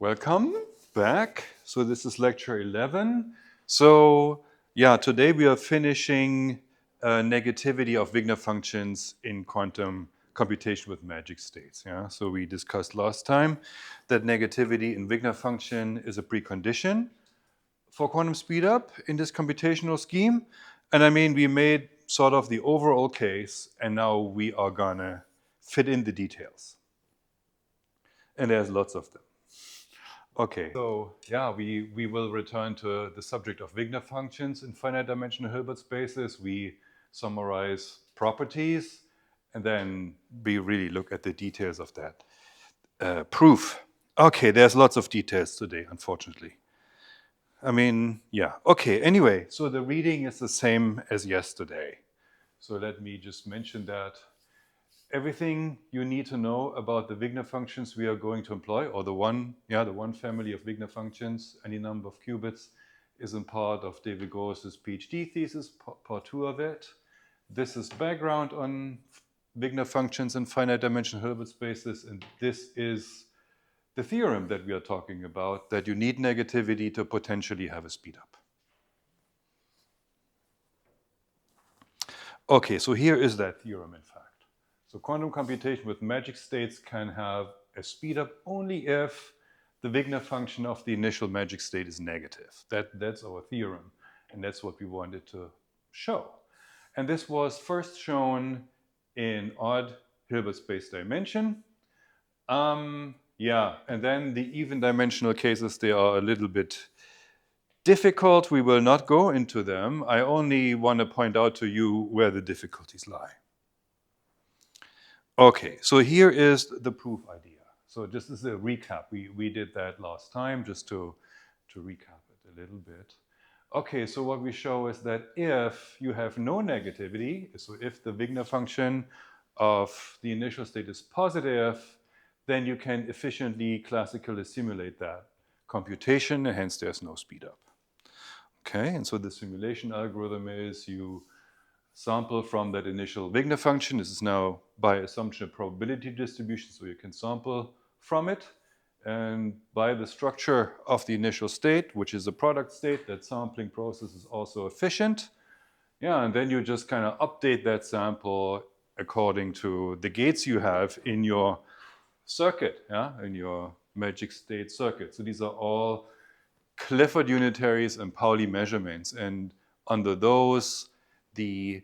Welcome back. So this is lecture 11. So yeah, today we are finishing negativity of Wigner functions in quantum computation with magic states. Yeah. So we discussed last time that negativity in Wigner function is a precondition for quantum speedup in this computational scheme. And I mean, we made sort of the overall case, and now we are gonna fit in the details. And there's lots of them. Okay, so yeah, we will return to the subject of Wigner functions in finite dimensional Hilbert spaces. We summarize properties, and then we really look at the details of that proof. Okay, there's lots of details today, unfortunately. I mean, yeah. Okay, anyway, so the reading is the same as yesterday. So let me just mention that everything you need to know about the Wigner functions we are going to employ, or the one family of Wigner functions, any number of qubits, is in part of David Gross's PhD thesis, part 2 of it. This is background on Wigner functions in finite dimensional Hilbert spaces, and this is the theorem that we are talking about, that you need negativity to potentially have a speedup. Okay, so here is that theorem, in fact. So quantum computation with magic states can have a speedup only if the Wigner function of the initial magic state is negative. That's our theorem, and that's what we wanted to show. And this was first shown in odd Hilbert space dimension. Yeah, and then the even dimensional cases, they are a little bit difficult. We will not go into them. I only want to point out to you where the difficulties lie. Okay, so here is the proof idea. So just as a recap, we did that last time, just to recap it a little bit. Okay, so what we show is that if you have no negativity, so if the Wigner function of the initial state is positive, then you can efficiently classically simulate that computation, and hence there's no speedup. Okay, and so the simulation algorithm is you sample from that initial Wigner function. This is now by assumption a probability distribution, so you can sample from it. And by the structure of the initial state, which is a product state, that sampling process is also efficient. Yeah, and then you just kind of update that sample according to the gates you have in your circuit, yeah, in your magic state circuit. So these are all Clifford unitaries and Pauli measurements. And under those, the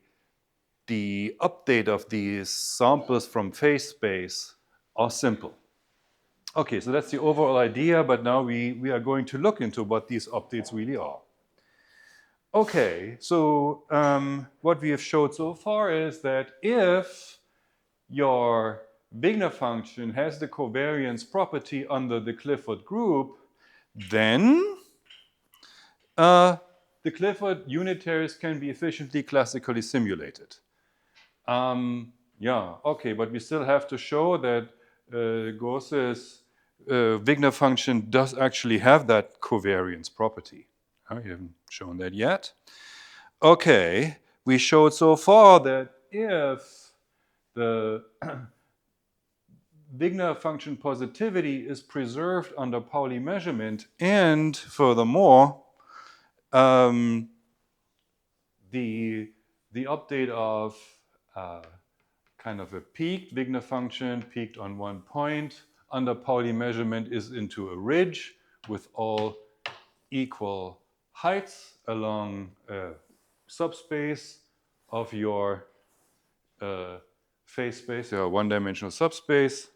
update of these samples from phase space are simple. Okay, so that's the overall idea, but now we are going to look into what these updates really are. Okay, so what we have showed so far is that if your Wigner function has the covariance property under the Clifford group, then the Clifford unitaries can be efficiently classically simulated. Yeah, okay, but we still have to show that Gross's Wigner function does actually have that covariance property. We haven't shown that yet. Okay, we showed so far that if the Wigner function positivity is preserved under Pauli measurement, and furthermore, the update of kind of a peaked Wigner function, peaked on one point, under Pauli measurement is into a ridge with all equal heights along a subspace of your phase space, your one-dimensional subspace.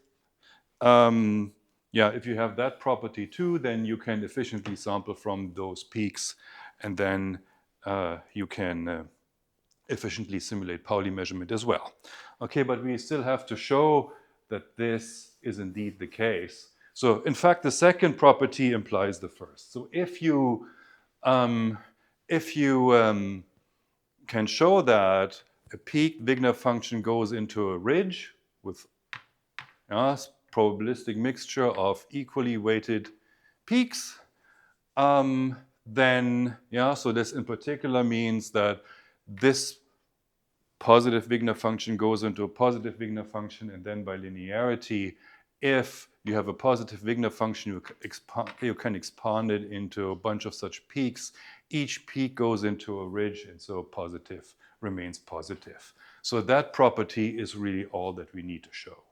Yeah, if you have that property too, then you can efficiently sample from those peaks, and then you can efficiently simulate Pauli measurement as well. Okay, but we still have to show that this is indeed the case. So in fact, the second property implies the first. So if you can show that a peak Wigner function goes into a ridge with probabilistic mixture of equally weighted peaks, then, yeah, so this in particular means that this positive Wigner function goes into a positive Wigner function, and then by linearity, if you have a positive Wigner function, you can expand it into a bunch of such peaks. Each peak goes into a ridge, and so positive remains positive. So that property is really all that we need to show.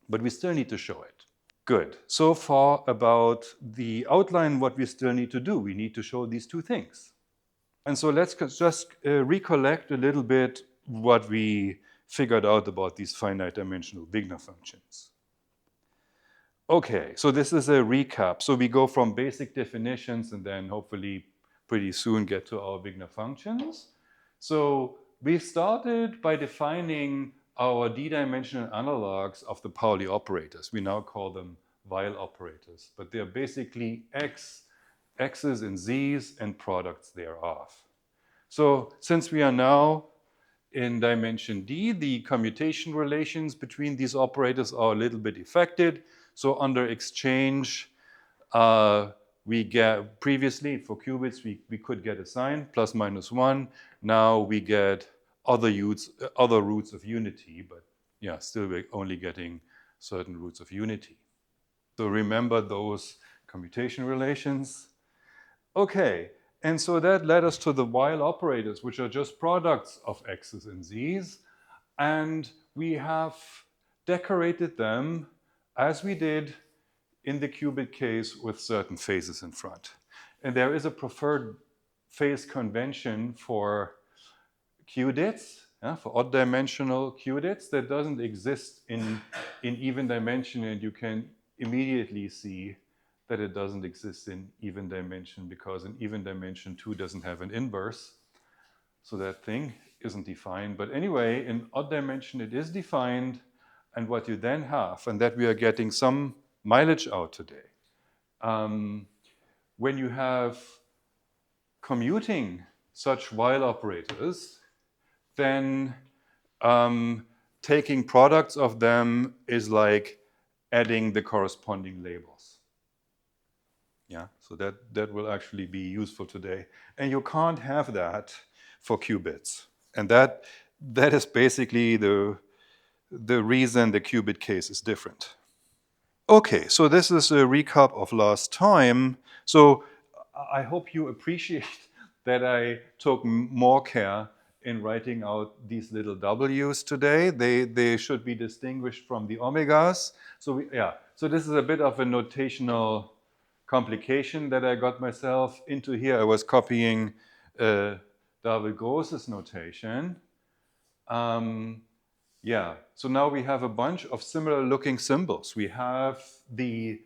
But we still need to show it. Good. So far about the outline, what we still need to do. We need to show these two things. And so let's just recollect a little bit what we figured out about these finite dimensional Wigner functions. Okay, so this is a recap. So we go from basic definitions and then hopefully pretty soon get to our Wigner functions. So we started by defining our d-dimensional analogs of the Pauli operators. We now call them Weil operators, but they're basically x's and z's and products thereof. So since we are now in dimension d, the commutation relations between these operators are a little bit affected. So under exchange, we get previously for qubits, we could get a sign, plus minus 1. Now we get other roots of unity, but yeah, still we're only getting certain roots of unity. So remember those commutation relations. Okay, and so that led us to the Weil operators, which are just products of x's and z's. And we have decorated them as we did in the qubit case with certain phases in front. And there is a preferred phase convention for qubits, for odd dimensional qubits that doesn't exist in even dimension, and you can immediately see that it doesn't exist in even dimension because in even dimension 2 doesn't have an inverse. So that thing isn't defined. But anyway, in odd dimension it is defined, and what you then have, and that we are getting some mileage out today. When you have commuting such Weil operators, then taking products of them is like adding the corresponding labels. Yeah, so that will actually be useful today. And you can't have that for qubits. And that is basically the reason the qubit case is different. Okay, so this is a recap of last time. So I hope you appreciate that I took more care in writing out these little W's today. They should be distinguished from the omegas. So so this is a bit of a notational complication that I got myself into here. I was copying David Gross's notation. So now we have a bunch of similar looking symbols. We have the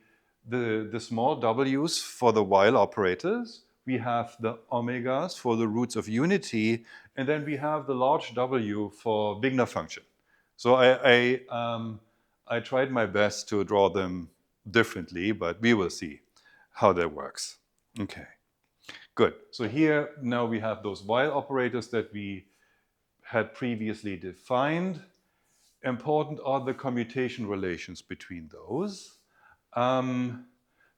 small w's for the Weil operators. We have the omegas for the roots of unity. And then we have the large W for Wigner function. So I tried my best to draw them differently, but we will see how that works. Okay, good. So here now we have those Weil operators that we had previously defined. Important are the commutation relations between those.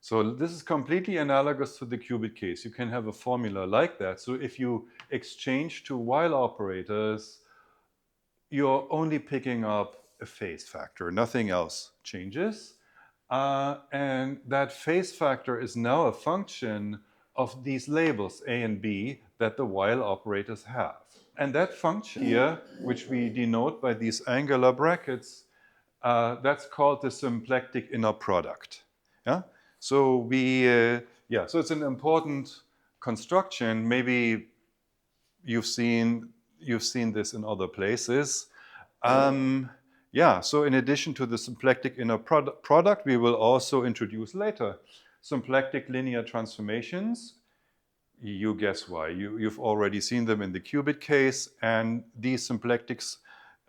So this is completely analogous to the qubit case. You can have a formula like that. So if you exchange two Weil operators, you're only picking up a phase factor. Nothing else changes. And that phase factor is now a function of these labels A and B that the Weil operators have. And that function here, which we denote by these angular brackets, that's called the symplectic inner product. Yeah? So so it's an important construction. Maybe you've seen this in other places. So in addition to the symplectic inner product, we will also introduce later symplectic linear transformations. You guess why. You've already seen them in the qubit case, and these symplectic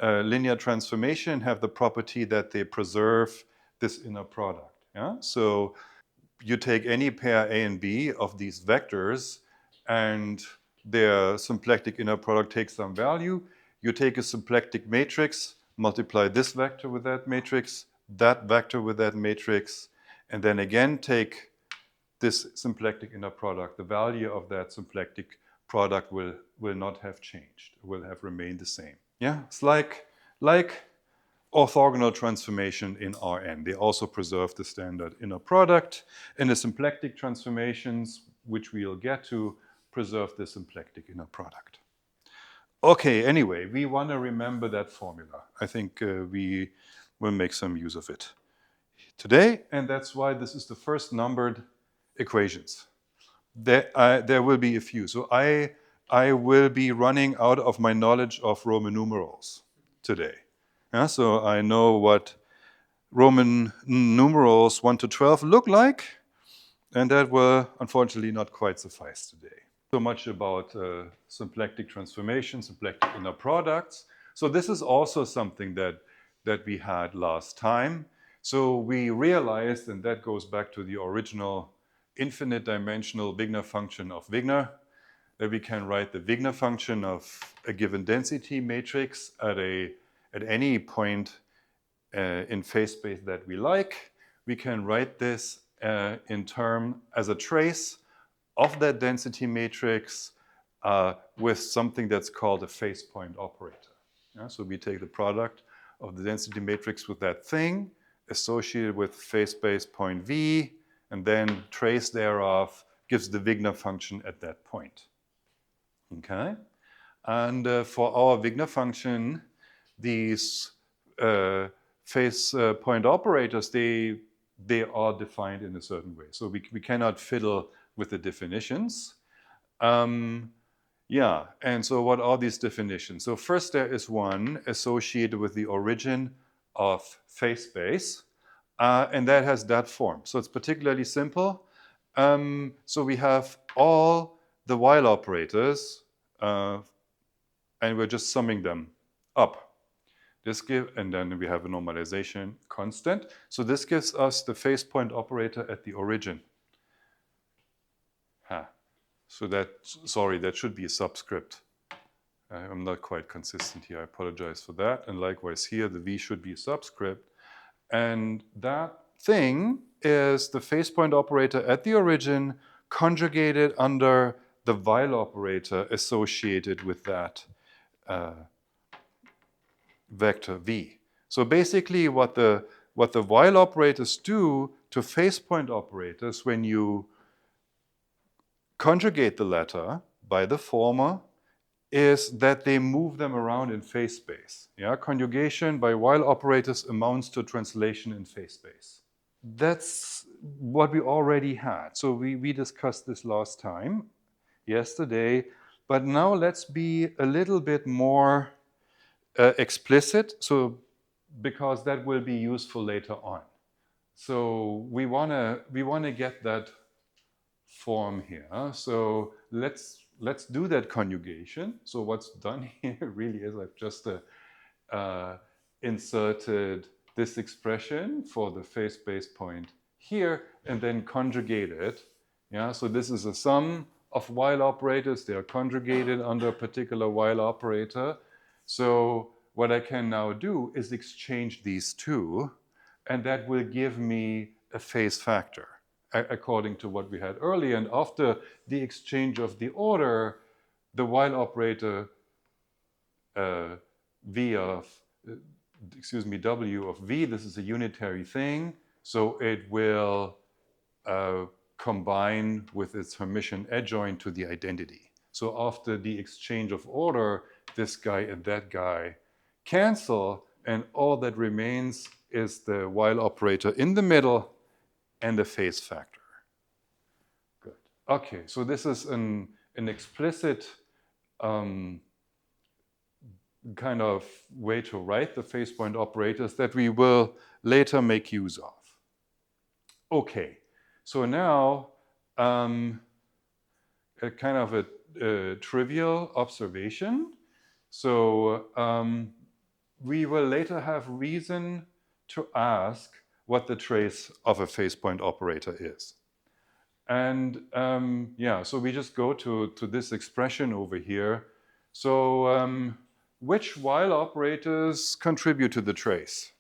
linear transformation have the property that they preserve this inner product. Yeah? So you take any pair A and B of these vectors, and their symplectic inner product takes some value. You take a symplectic matrix, multiply this vector with that matrix, that vector with that matrix, and then again take this symplectic inner product. The value of that symplectic product will not have changed. It will have remained the same. Yeah, it's like orthogonal transformation in Rn. They also preserve the standard inner product, and the symplectic transformations, which we'll get to, preserve the symplectic inner product. Okay, anyway, we want to remember that formula. I think we will make some use of it today, and that's why this is the first numbered equations. There will be a few. So I will be running out of my knowledge of Roman numerals today. Yeah, so I know what Roman numerals 1 to 12 look like, and that will unfortunately not quite suffice today. So much about symplectic transformation, symplectic inner products. So this is also something that we had last time. So we realized, and that goes back to the original infinite dimensional Wigner function of Wigner, that we can write the Wigner function of a given density matrix at any point in phase space that we like. We can write this in term as a trace of that density matrix with something that's called a phase point operator. Yeah, so we take the product of the density matrix with that thing associated with phase space point V, and then trace thereof gives the Wigner function at that point. Okay? And for our Wigner function, these phase point operators, they are defined in a certain way. So we cannot fiddle with the definitions. Yeah, and so what are these definitions? So first there is one associated with the origin of phase space, and that has that form. So it's particularly simple. So we have all the while operators, and we're just summing them up. And then we have a normalization constant. So this gives us the phase point operator at the origin. So that should be a subscript. I'm not quite consistent here. I apologize for that. And likewise here, the V should be a subscript. And that thing is the phase point operator at the origin conjugated under the while operator associated with that vector V. So basically what the while operators do to phase point operators when you conjugate the latter by the former is that they move them around in phase space. Yeah? Conjugation by while operators amounts to translation in phase space. That's what we already had. So we discussed this last time, yesterday, but now let's be a little bit more explicit, so because that will be useful later on. So we wanna get that form here. So let's do that conjugation. So what's done here really is I've just inserted this expression for the phase space point here and then conjugate it. Yeah, so this is a sum of while operators. They are conjugated under a particular while operator. So what I can now do is exchange these two, and that will give me a phase factor according to what we had earlier. And after the exchange of the order, the while operator W of V, this is a unitary thing, so it will combine with its Hermitian adjoint to the identity. So after the exchange of order, this guy and that guy cancel, and all that remains is the while operator in the middle and the phase factor. Good. Okay, so this is an explicit kind of way to write the phase point operators that we will later make use of. Okay, so now a kind of a trivial observation. So we will later have reason to ask what the trace of a phase point operator is. And yeah, so we just go to this expression over here. So which while operators contribute to the trace?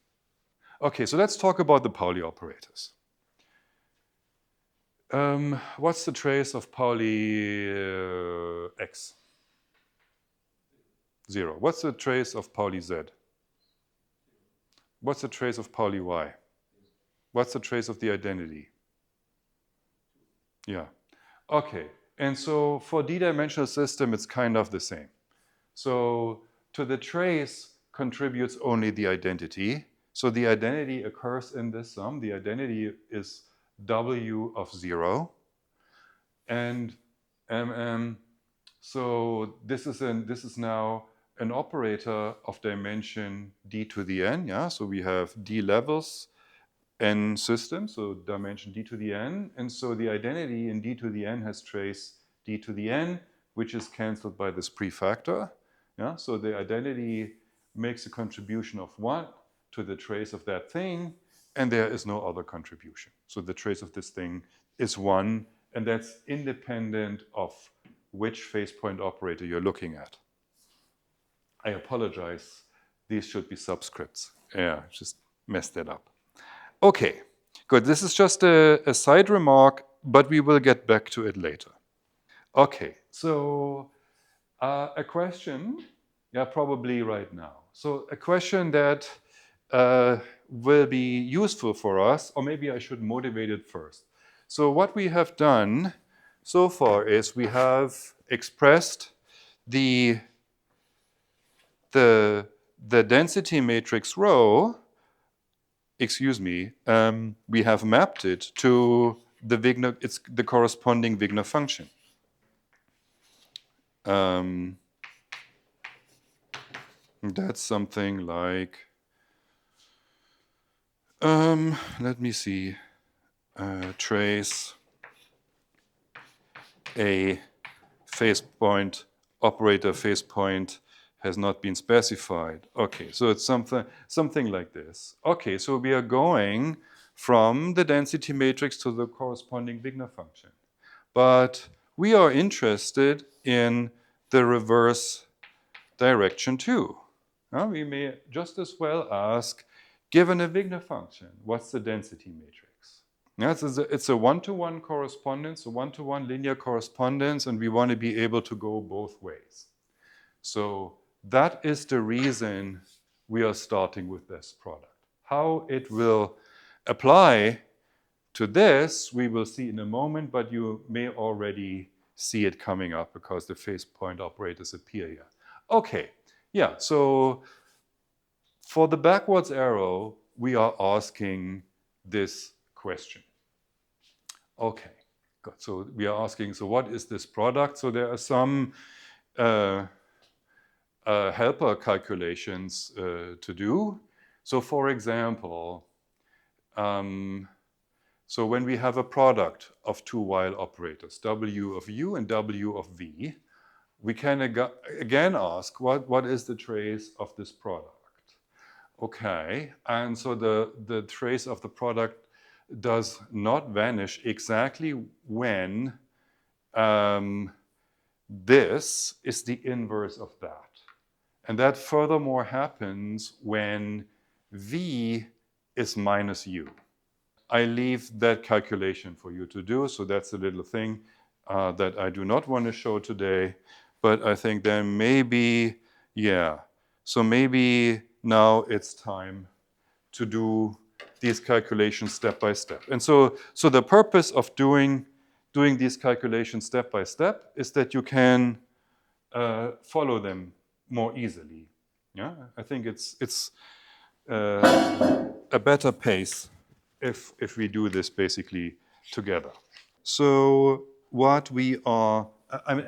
Okay, so let's talk about the Pauli operators. What's the trace of Pauli X? 0. What's the trace of Pauli Z? What's the trace of Pauli Y? What's the trace of the identity? Yeah. Okay. And so for d-dimensional system, it's kind of the same. So to the trace contributes only the identity. So the identity occurs in this sum. The identity is W of 0. And so this is now an operator of dimension d to the n. Yeah. So we have d levels n systems, so dimension d to the n. And so the identity in d to the n has trace d to the n, which is cancelled by this prefactor. Yeah? So the identity makes a contribution of 1 to the trace of that thing, and there is no other contribution. So the trace of this thing is 1, and that's independent of which phase point operator you're looking at. I apologize. These should be subscripts. Yeah, just messed that up. Okay, good. This is just a side remark, but we will get back to it later. Okay, so a question, yeah, probably right now. So a question that will be useful for us, or maybe I should motivate it first. So what we have done so far is we have expressed the density matrix rho. Excuse me, we have mapped it to the Wigner, it's the corresponding Wigner function. That's something like, let me see, trace a phase point, operator phase point has not been specified. Okay, so it's something like this. Okay, so we are going from the density matrix to the corresponding Wigner function. But we are interested in the reverse direction too. We may just as well ask, given a Wigner function, what's the density matrix? Yeah, it's a one-to-one correspondence, a one-to-one linear correspondence, and we want to be able to go both ways. So that is the reason we are starting with this product. How it will apply to this, we will see in a moment, but you may already see it coming up because the phase point operators appear here. Okay, yeah, so for the backwards arrow, we are asking this question. Okay, good. So we are asking, so what is this product? So there are some helper calculations to do. So for example, so when we have a product of two while operators, W of u and W of v, we can again ask, what is the trace of this product? Okay, and so the trace of the product does not vanish exactly when this is the inverse of that. And that furthermore happens when v is minus u. I leave that calculation for you to do, so that's a little thing that I do not want to show today, but I think there may be, yeah, so maybe now it's time to do these calculations step by step. And so the purpose of doing these calculations step by step is that you can follow them more easily. Yeah, I think it's a better pace if we do this basically together. So what we are, I'm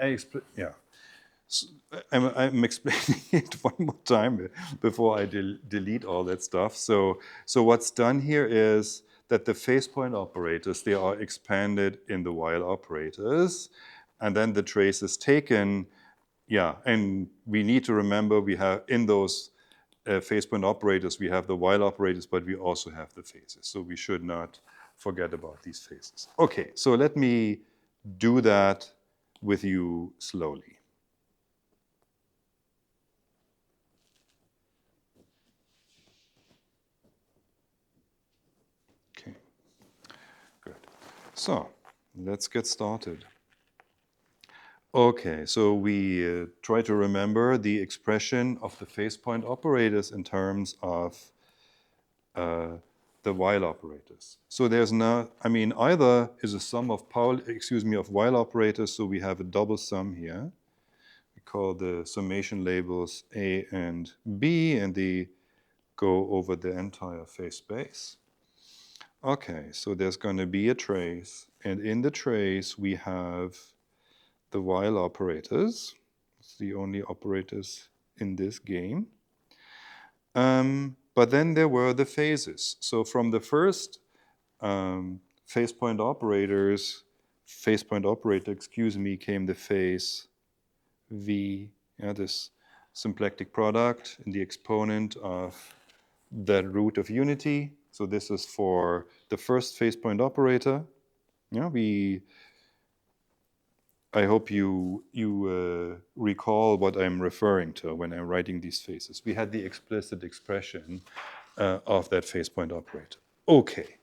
explaining it one more time before I delete all that stuff. So what's done here is that the phase point operators, they are expanded in the while operators, and then the trace is taken. Yeah, and we need to remember we have in those phase point operators, we have the while operators, but we also have the phases. So we should not forget about these phases. Okay, so let me do that with you slowly. Okay, good. So let's get started. Okay, so we try to remember the expression of the phase point operators in terms of the while operators. So there's no, I mean, either is a sum of of while operators, so we have a double sum here. We call the summation labels A and B, and they go over the entire phase space. Okay, so there's going to be a trace, and in the trace we have the while operators. It's the only operators in this game. But then there were the phases. So from the first phase point operator, came the phase V, this symplectic product in the exponent of that root of unity. So this is for the first phase point operator. Yeah, I hope you recall what I'm referring to when I'm writing these phases. We had the explicit expression of that phase point operator. Okay,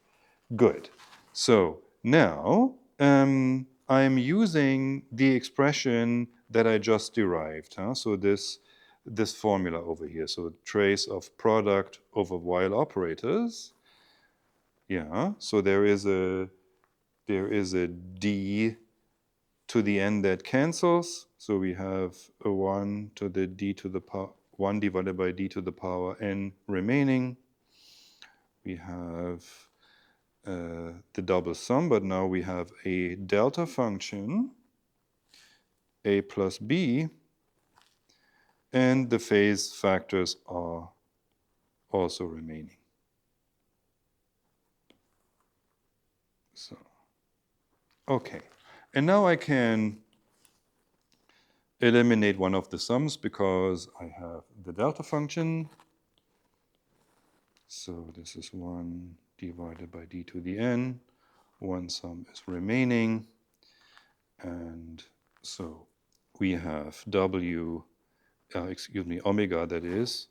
good. So now I'm using the expression that I just derived. So this formula over here. So trace of product over while operators. Yeah. So there is a d to the n that cancels. So we have a 1 to the d to the power 1 divided by d to the power n remaining. We have the double sum, but now we have a delta function, a plus b, and the phase factors are also remaining. So, okay. And now I can eliminate one of the sums because I have the delta function. So this is 1 divided by d to the n. One sum is remaining. And so we have omega, that is,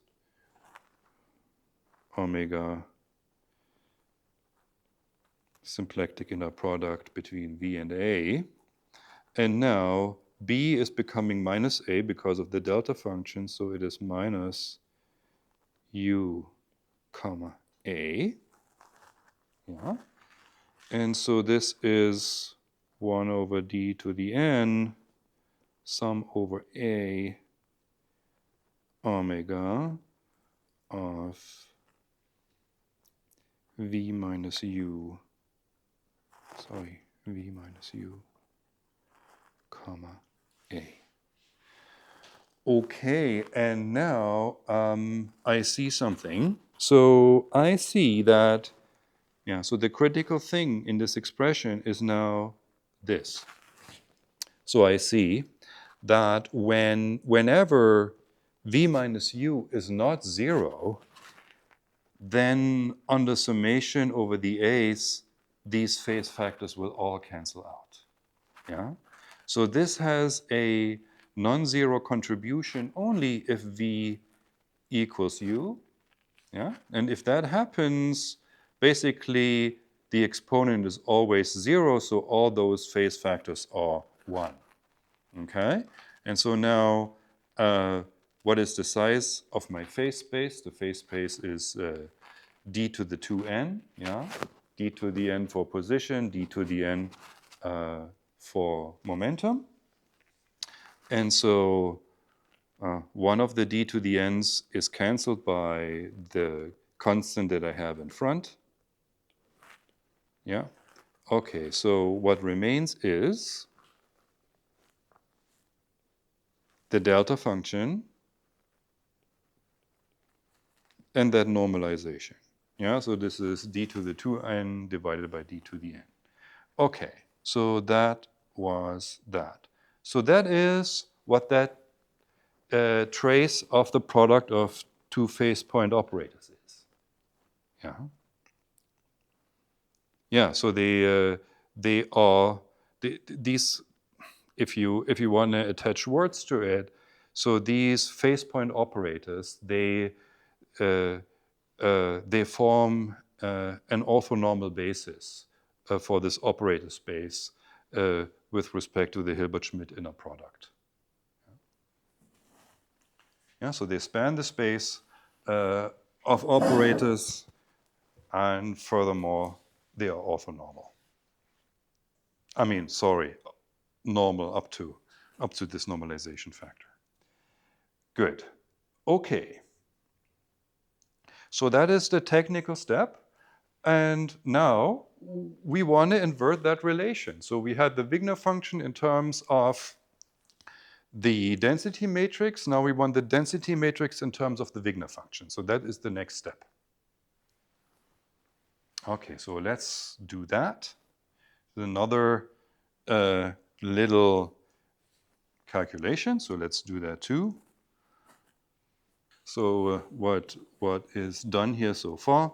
omega symplectic inner product between V and A. And now B is becoming minus A because of the delta function, so it is minus U comma A. Yeah. And so this is 1 over d to the n sum over A omega of V minus U, V minus U comma A. Okay, and now I see something. So I see that, so the critical thing in this expression is now this. So I see that whenever V minus U is not 0, then on the summation over the A's, these phase factors will all cancel out. Yeah? So this has a non-zero contribution only if V equals U. Yeah? And if that happens, basically the exponent is always 0, so all those phase factors are 1. Okay? And so now, what is the size of my phase space? The phase space is d to the 2n, yeah? D to the n for position, d to the n for momentum. And so one of the d to the n's is canceled by the constant that I have in front. Yeah? Okay, so what remains is the delta function and that normalization. Yeah, so this is d to the 2n divided by d to the n. Okay, so that was that. So that is what that trace of the product of two phase point operators is. Yeah. Yeah, so they are these. If you want to attach words to it, so these phase point operators they form an orthonormal basis for this operator space with respect to the Hilbert-Schmidt inner product. Yeah, so they span the space of operators and furthermore, they are orthonormal. I mean, sorry, normal up to this normalization factor. Good. Okay. So that is the technical step. And now we want to invert that relation. So we had the Wigner function in terms of the density matrix. Now we want the density matrix in terms of the Wigner function. So that is the next step. Okay, so let's do that. Another little calculation. So let's do that too. So what is done here so far?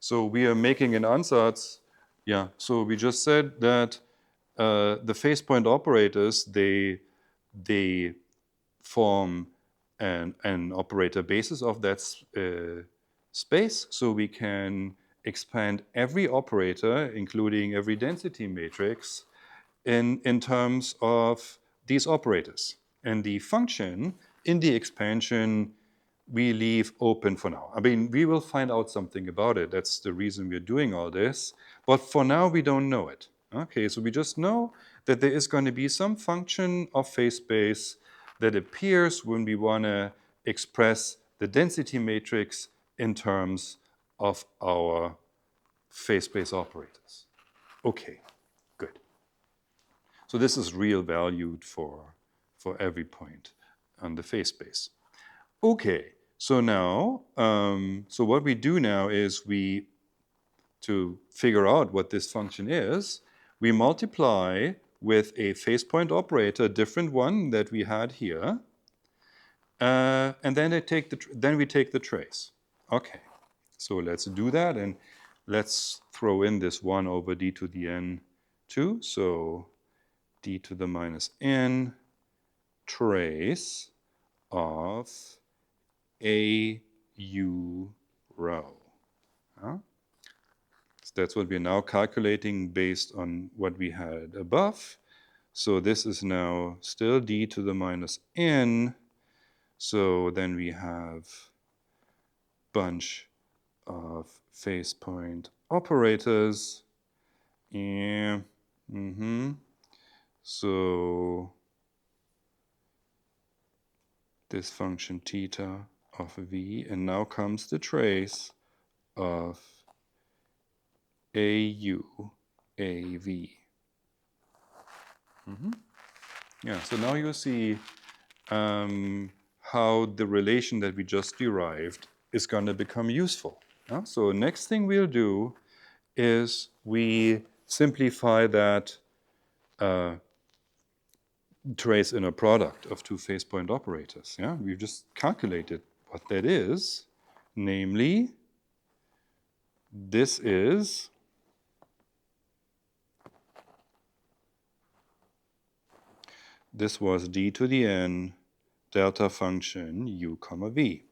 So we are making an ansatz. Yeah, so we just said that the phase point operators, they form an operator basis of that space. So we can expand every operator, including every density matrix, in terms of these operators. And the function in the expansion we leave open for now. I mean, we will find out something about it. That's the reason we're doing all this. But for now, we don't know it. Okay, so we just know that there is going to be some function of phase space that appears when we want to express the density matrix in terms of our phase space operators. Okay, good. So this is real valued for every point on the phase space. Okay, so now, so what we do now is to figure out what this function is, we multiply with a phase point operator, a different one that we had here, and then we take the trace. Okay, so let's do that, and let's throw in this 1 over d to the n 2. So d to the minus n trace of a u rho. Huh? So that's what we're now calculating based on what we had above. So this is now still d to the minus n. So then we have bunch of phase point operators. And so this function theta of v, and now comes the trace of AU, AV. Yeah, so now you see how the relation that we just derived is going to become useful. Yeah? So next thing we'll do is we simplify that trace inner product of two phase point operators. Yeah? We've just calculated what that is, namely, this is this was d to the n delta function u comma v.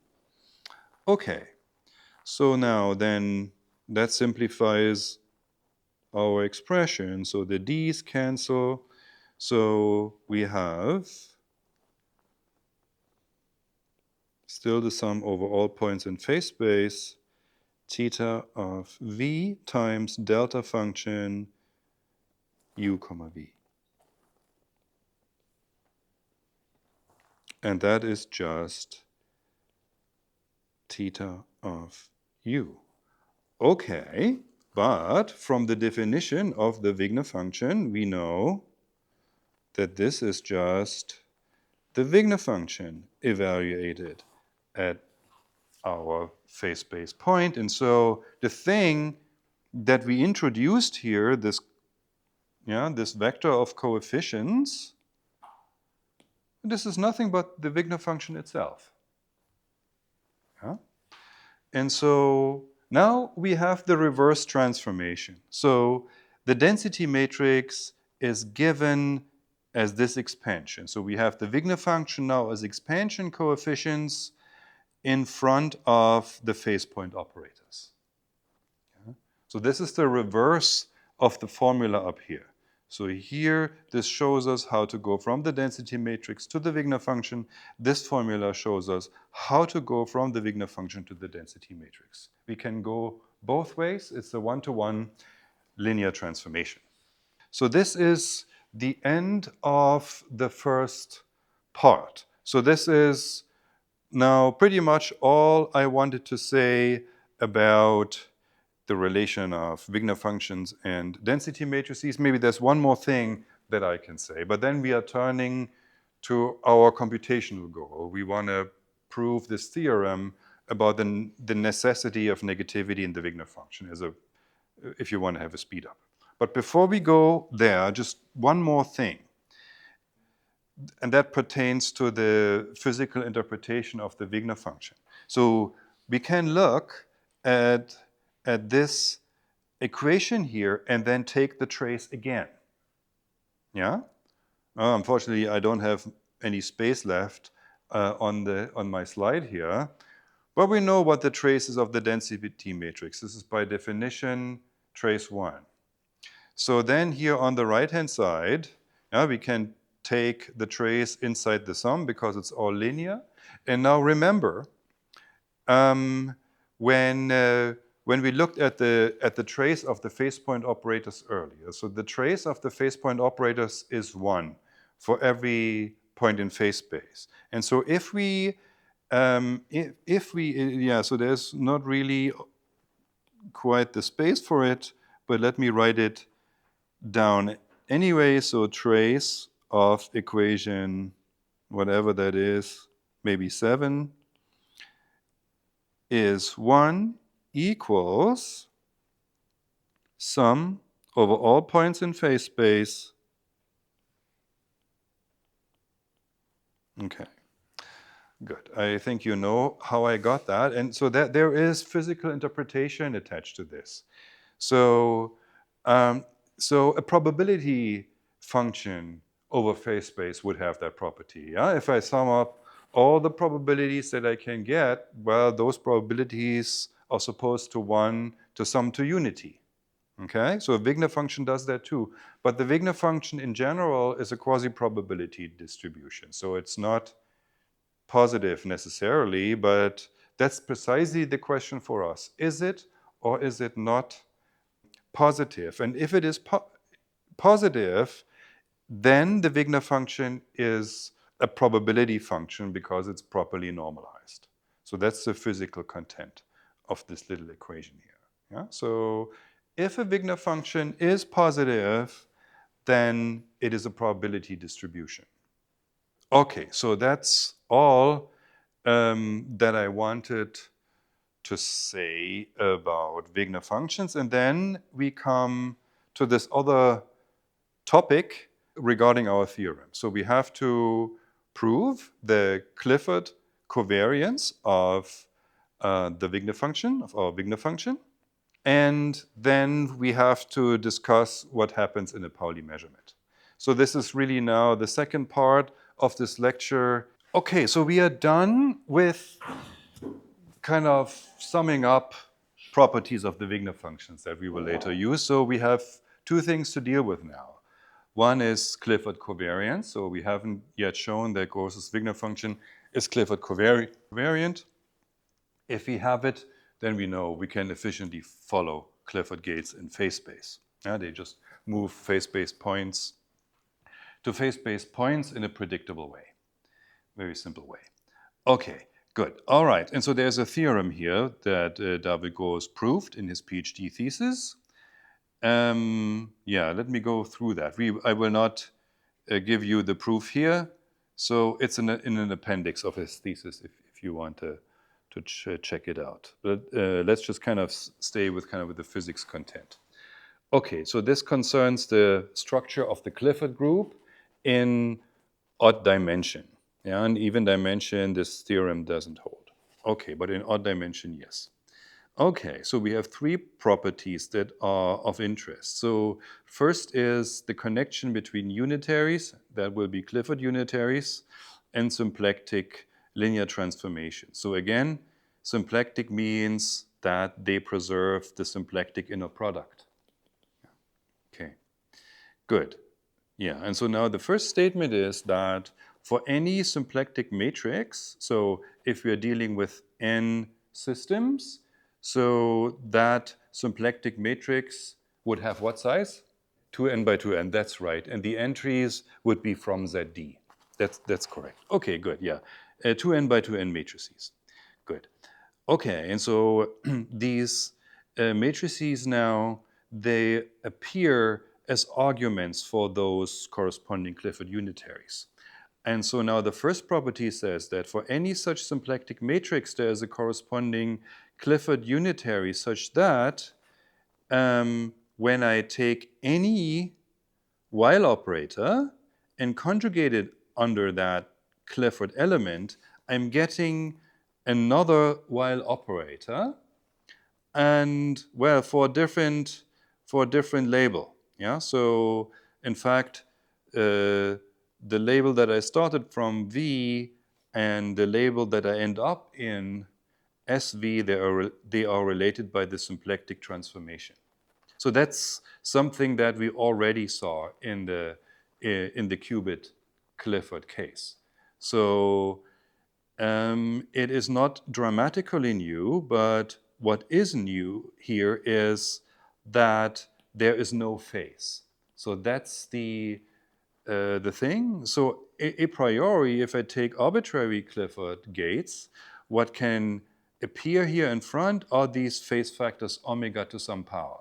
Okay, so now then that simplifies our expression. So the d's cancel. So we have still the sum over all points in phase space, theta of v times delta function u comma v. And that is just theta of u. Okay, but from the definition of the Wigner function, we know that this is just the Wigner function evaluated at our phase space point. And so the thing that we introduced here, this vector of coefficients, this is nothing but the Wigner function itself. Yeah? And so now we have the reverse transformation. So the density matrix is given as this expansion. So we have the Wigner function now as expansion coefficients in front of the phase point operators. Yeah? So this is the reverse of the formula up here. So here, this shows us how to go from the density matrix to the Wigner function. This formula shows us how to go from the Wigner function to the density matrix. We can go both ways. It's a one-to-one linear transformation. So this is the end of the first part. So this is now pretty much all I wanted to say about the relation of Wigner functions and density matrices. Maybe there's one more thing that I can say, but then we are turning to our computational goal. We want to prove this theorem about the necessity of negativity in the Wigner function if you want to have a speed up. But before we go there, just one more thing. And that pertains to the physical interpretation of the Wigner function. So we can look at this equation here and then take the trace again. Yeah? Unfortunately, I don't have any space left on my slide here. But we know what the trace is of the density matrix. This is by definition trace 1. So then here on the right-hand side, we can take the trace inside the sum because it's all linear. And now remember, when we looked at the trace of the phase point operators earlier, so the trace of the phase point operators is 1 for every point in phase space. And so if we, so there's not really quite the space for it, but let me write it down anyway. So trace of equation, whatever that is, maybe 7, is 1 equals sum over all points in phase space. Okay, good. I think you know how I got that. And so that there is physical interpretation attached to this. So, so a probability function over phase space would have that property. Yeah? If I sum up all the probabilities that I can get, well, those probabilities are supposed to sum to unity. Okay, so a Wigner function does that too. But the Wigner function in general is a quasi-probability distribution. So it's not positive necessarily, but that's precisely the question for us. Is it or is it not positive? And if it is positive, then the Wigner function is a probability function because it's properly normalized. So that's the physical content of this little equation here. Yeah? So if a Wigner function is positive, then it is a probability distribution. Okay, so that's all that I wanted to say about Wigner functions. And then we come to this other topic regarding our theorem. So we have to prove the Clifford covariance of the Wigner function, of our Wigner function. And then we have to discuss what happens in a Pauli measurement. So this is really now the second part of this lecture. Okay, so we are done with kind of summing up properties of the Wigner functions that we will later use. So we have two things to deal with now. One is Clifford covariance. So we haven't yet shown that Gauss's Wigner function is Clifford covariant. If we have it, then we know we can efficiently follow Clifford gates in phase space. They just move phase space points to phase space points in a predictable way. Very simple way. Okay, good. All right. And so there's a theorem here that David Gauss proved in his PhD thesis. Let me go through that. I will not give you the proof here. So it's in an appendix of his thesis if you want to check it out. But let's just kind of stay with the physics content. Okay, so this concerns the structure of the Clifford group in odd dimension. Yeah, in even dimension, this theorem doesn't hold. Okay, but in odd dimension, yes. Okay, so we have three properties that are of interest. So first is the connection between unitaries, that will be Clifford unitaries, and symplectic linear transformation. So again, symplectic means that they preserve the symplectic inner product. Okay, good. Yeah, and so now the first statement is that for any symplectic matrix, so if we are dealing with n systems, So that symplectic matrix would have what size? 2n by 2n, that's right. And the entries would be from ZD. That's correct. Okay, good, yeah. 2n by 2n matrices. Good. Okay, and so these matrices now, they appear as arguments for those corresponding Clifford unitaries. And so now the first property says that for any such symplectic matrix, there is a corresponding Clifford unitary such that when I take any while operator and conjugate it under that Clifford element, I'm getting another while operator, and well, for a different label. Yeah. So in fact, the label that I started from V and the label that I end up in SV, they are related by the symplectic transformation. So that's something that we already saw in the qubit Clifford case. So it is not dramatically new, but what is new here is that there is no phase. So that's the thing. So a priori, if I take arbitrary Clifford gates, what can appear here in front are these phase factors omega to some power.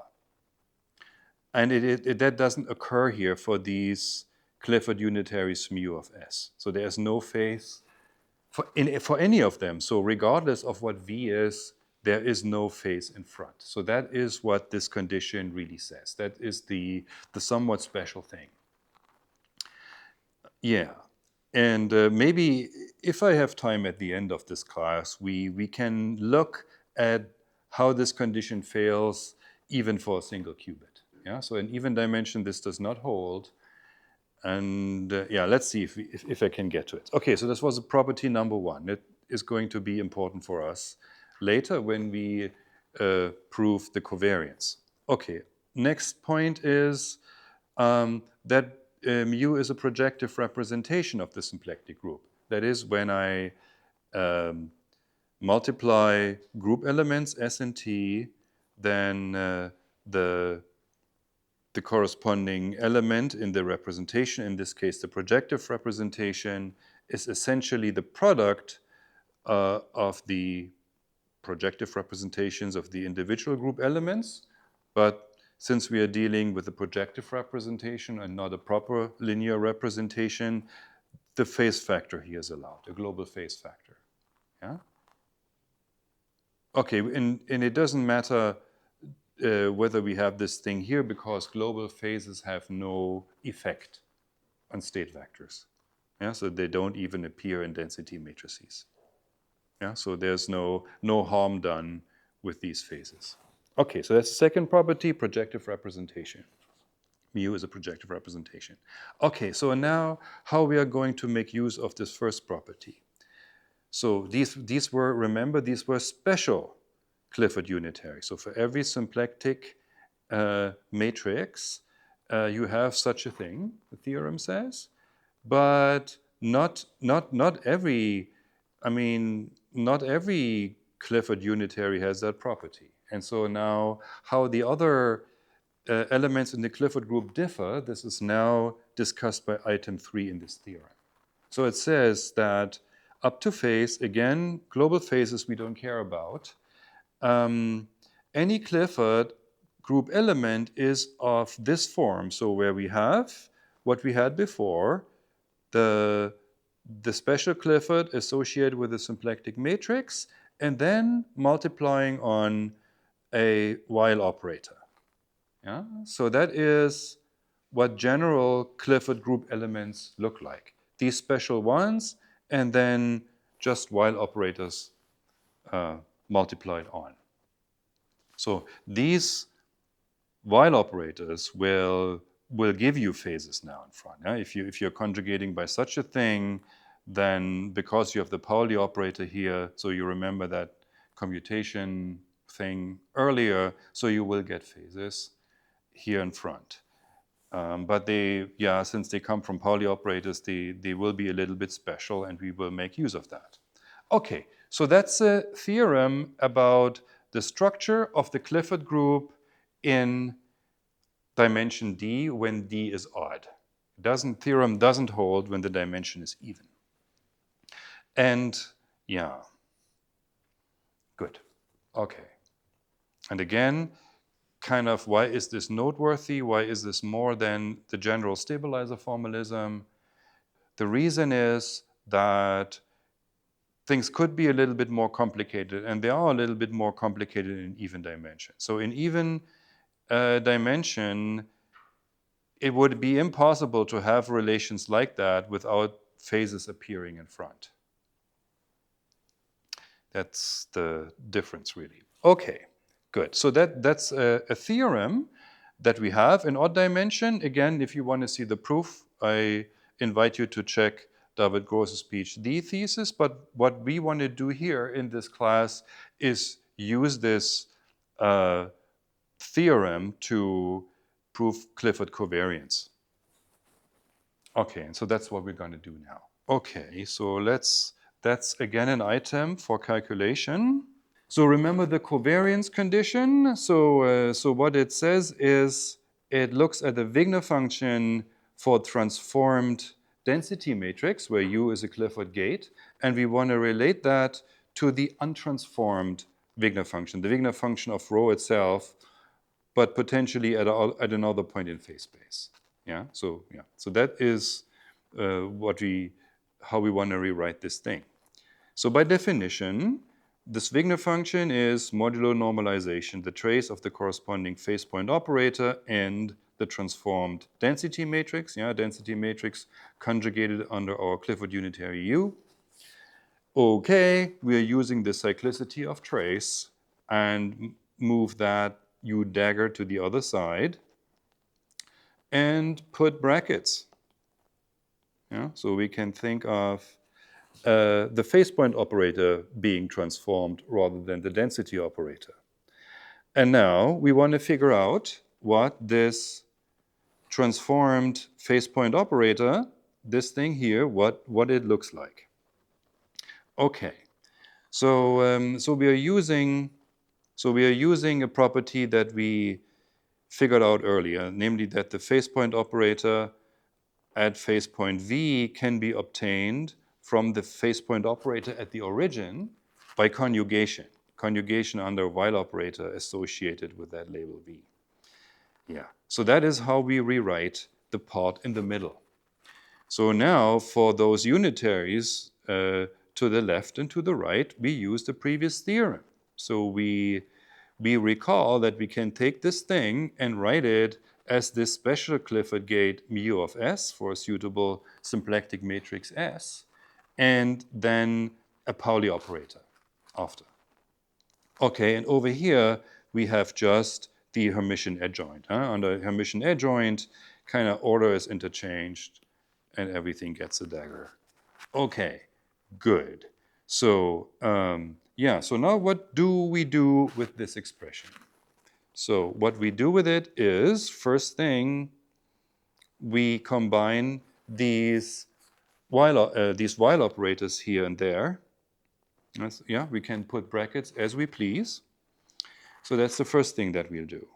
And that doesn't occur here for these Clifford unitaries mu of S. So there's no phase for any of them. So regardless of what V is, there is no phase in front. So that is what this condition really says. That is the somewhat special thing. Yeah. And maybe if I have time at the end of this class, we can look at how this condition fails even for a single qubit. Yeah, so in even dimension, this does not hold. And yeah, let's see if I can get to it. Okay, so this was property number one. It is going to be important for us later when we prove the covariance. Okay, next point is that mu is a projective representation of the symplectic group. That is, when I multiply group elements S and T, then the corresponding element in the representation, in this case the projective representation, is essentially the product of the projective representations of the individual group elements. But since we are dealing with a projective representation and not a proper linear representation, the phase factor here is allowed, a global phase factor. Yeah? Okay, and it doesn't matter whether we have this thing here, because global phases have no effect on state vectors. Yeah, so they don't even appear in density matrices. Yeah, so there's no harm done with these phases. Okay, so that's the second property, projective representation. Mu is a projective representation. Okay, so now how we are going to make use of this first property. So these were, remember, these were special Clifford unitary. So for every symplectic matrix, you have such a thing, the theorem says, but not every, I mean, not every Clifford unitary has that property. And so now how the other elements in the Clifford group differ, this is now discussed by item 3 in this theorem. So it says that up to phase, again, global phases we don't care about, any Clifford group element is of this form. So where we have what we had before, the special Clifford associated with a symplectic matrix, and then multiplying on a while operator. Yeah? So that is what general Clifford group elements look like. These special ones, and then just while operators multiplied on. So these while operators will give you phases now in front. Yeah? If you're conjugating by such a thing, then because you have the Pauli operator here, so you remember that computation thing earlier, so you will get phases here in front. But they, yeah, since they come from Pauli operators, they will be a little bit special, and we will make use of that. Okay, so that's a theorem about the structure of the Clifford group in dimension D when D is odd. Theorem doesn't hold when the dimension is even. And yeah, good. Okay. And again, kind of why is this noteworthy? Why is this more than the general stabilizer formalism? The reason is that things could be a little bit more complicated, and they are a little bit more complicated in even dimension. So in even dimension, it would be impossible to have relations like that without phases appearing in front. That's the difference, really. Okay, good. So that's a theorem that we have in odd dimension. Again, if you want to see the proof, I invite you to check David Gross's PhD thesis. But what we want to do here in this class is use this theorem to prove Clifford covariance. Okay, and so that's what we're going to do now. Okay, so that's again an item for calculation. So remember the covariance condition. So what it says is it looks at the Wigner function for transformed density matrix, where U is a Clifford gate, and we want to relate that to the untransformed Wigner function, the Wigner function of rho itself, but potentially at another point in phase space. Yeah. So that is how we want to rewrite this thing. So by definition, this Wigner function is modulo normalization, the trace of the corresponding phase point operator and the transformed density matrix. Yeah, density matrix conjugated under our Clifford unitary U. Okay, we are using the cyclicity of trace and move that U dagger to the other side and put brackets. Yeah, so we can think of the phase point operator being transformed rather than the density operator. And now we want to figure out what this transformed phase point operator, this thing here, what it looks like. Okay, so we are using a property that we figured out earlier, namely that the phase point operator at phase point V can be obtained from the phase point operator at the origin by conjugation under a while operator associated with that label V. Yeah, so that is how we rewrite the part in the middle. So now for those unitaries to the left and to the right, we use the previous theorem. So we recall that we can take this thing and write it as this special Clifford gate mu of S for a suitable symplectic matrix S, and then a Pauli operator after. Okay, and over here we have just the Hermitian adjoint. Under Hermitian adjoint, kind of order is interchanged and everything gets a dagger. Okay, good. So so now what do we do with this expression? So what we do with it is, first thing, we combine these while operators here and there. We can put brackets as we please. So that's the first thing that we'll do.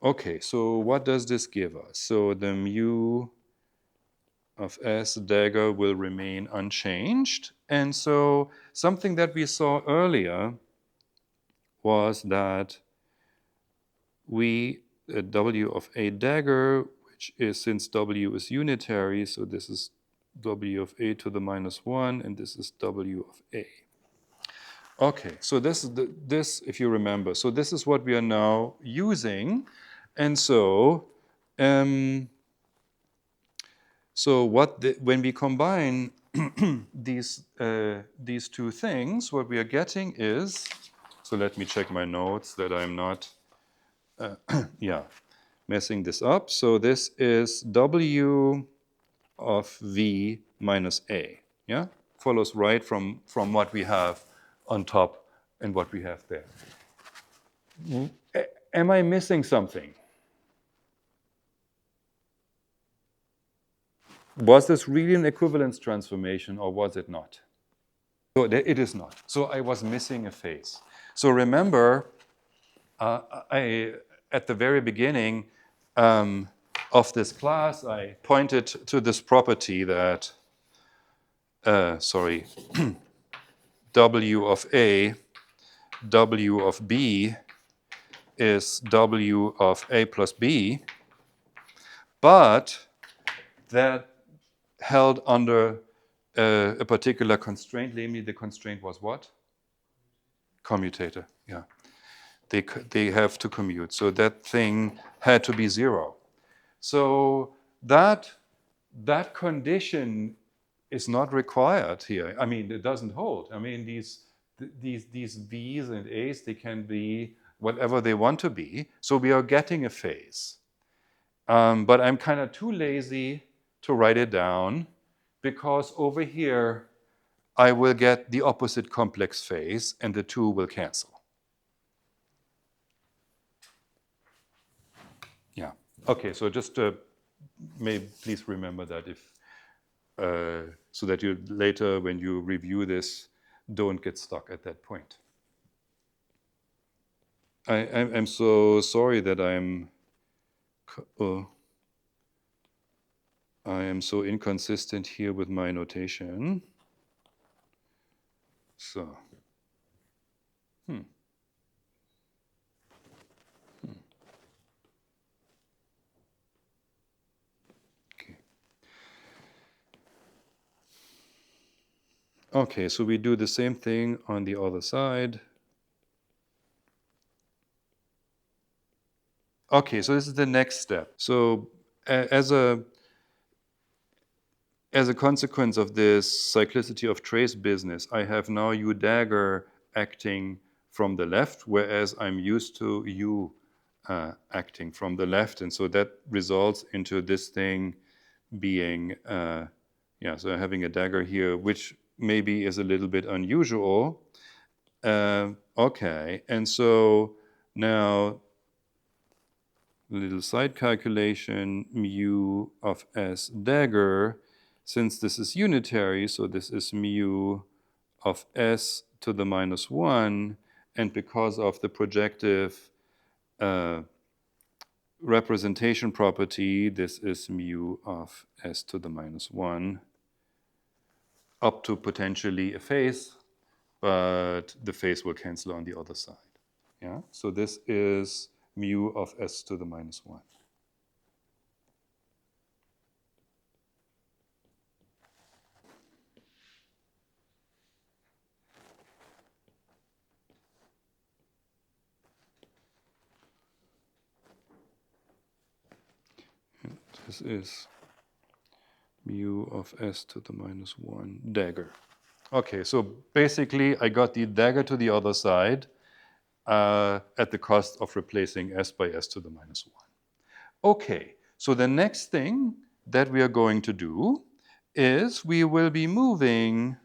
Okay, so what does this give us? So the mu of S dagger will remain unchanged. And so something that we saw earlier was that W of A dagger, which is, since W is unitary, so this is W of A to the -1, and this is W of A. Okay, so this is if you remember, so this is what we are now using. And so when we combine these two things, what we are getting is, so let me check my notes that I'm not messing this up. So this is W of V minus A. Yeah, follows right from what we have on top and what we have there. Am I missing something? Was this really an equivalence transformation or was it not? So it is not. So I was missing a phase. So remember, at the very beginning of this class, I pointed to this property that, W of A, W of B is W of A plus B, but that held under a particular constraint, namely the constraint was what? Commutator, yeah. They have to commute, so that thing had to be 0. So that condition is not required here. I mean, it doesn't hold. I mean, these V's and A's, they can be whatever they want to be. So we are getting a phase. But I'm kind of too lazy to write it down because over here, I will get the opposite complex phase and the two will cancel. Yeah. Okay, so just please remember that if so that you later, when you review this, don't get stuck at that point. I'm so sorry that I am so inconsistent here with my notation. So, Okay, so we do the same thing on the other side. Okay, so this is the next step. So as a consequence of this cyclicity of trace business, I have now U dagger acting from the left, whereas I'm used to U acting from the left. And so that results into this thing being, so having a dagger here, which maybe is a little bit unusual. Okay, and so now little side calculation, mu of S dagger, since this is unitary, so this is mu of S to the minus 1, and because of the projective representation property, this is mu of S to the minus 1, up to potentially a phase, but the phase will cancel on the other side. Yeah, so this is mu of S to the minus 1. This is mu of S to the minus 1 dagger. Okay, so basically I got the dagger to the other side at the cost of replacing S by S to the minus 1. Okay, so the next thing that we are going to do is we will be moving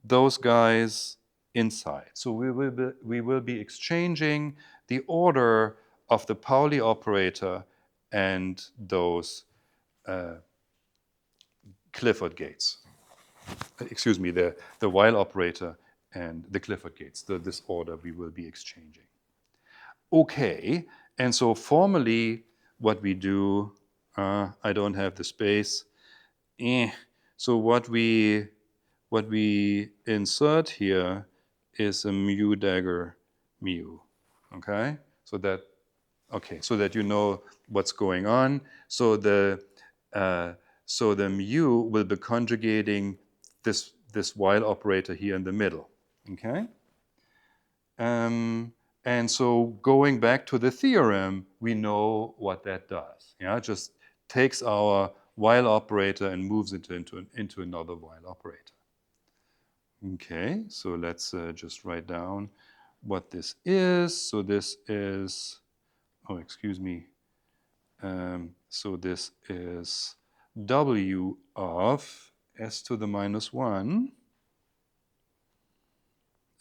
those guys inside. So we will be exchanging the order of the Pauli operator and those Clifford gates. Excuse me, the while operator and the Clifford gates, this order we will be exchanging. Okay, and so formally what we do, I don't have the space. So what we insert here is a mu dagger mu. Okay, so that you know what's going on. So the mu will be conjugating this while operator here in the middle. Okay. And so going back to the theorem, we know what that does. Yeah, it just takes our while operator and moves it into another while operator. Okay, so let's just write down what this is. So this is, so this is W of S to the minus 1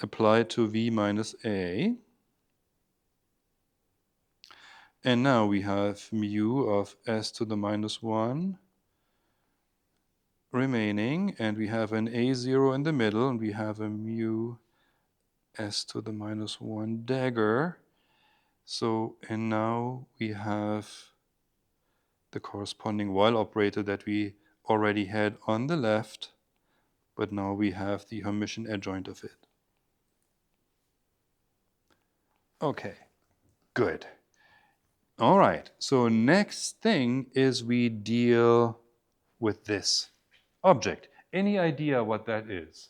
applied to V minus A. And now we have mu of S to the minus 1 remaining, and we have an A0 in the middle, and we have a mu s to the minus 1 dagger. So, and now we have the corresponding while operator that we already had on the left, but now we have the Hermitian adjoint of it. Okay, good. All right, so next thing is we deal with this object. Any idea what that is?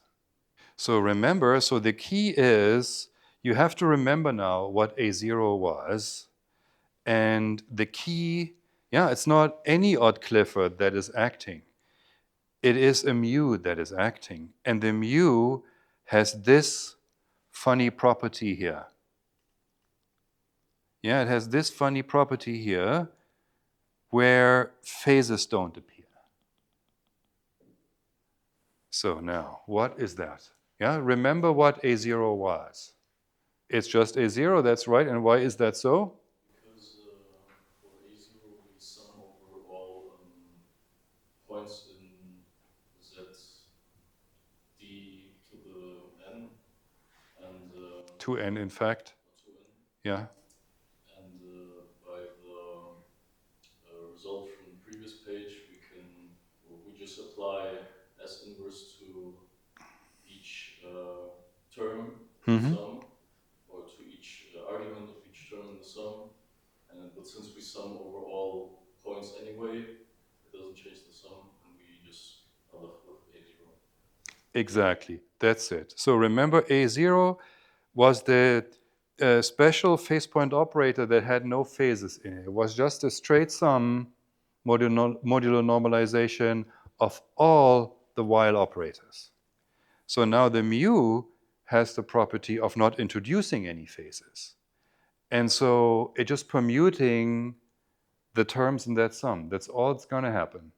So remember, so the key is you have to remember now what A0 was. And the key, yeah, it's not any odd Clifford that is acting. It is a mu that is acting. And the mu has this funny property here. Yeah, it has this funny property here where phases don't appear. So now, what is that? Yeah, remember what A0 was. It's just A0, that's right. And why is that so? Because for A0 we sum over all points in Z d to the n and 2n, in fact. 2n. Yeah. And by the result from the previous page, we just apply S inverse to each term in the sum, or to each argument of each term in the sum. But since we sum over all points anyway, it doesn't change the sum, and we just are left with A0. Exactly, that's it. So remember, A0 was the special phase point operator that had no phases in it. It was just a straight sum modular normalization of all the while operators. So now the mu has the property of not introducing any phases. And so it's just permuting the terms in that sum. That's all that's going to happen.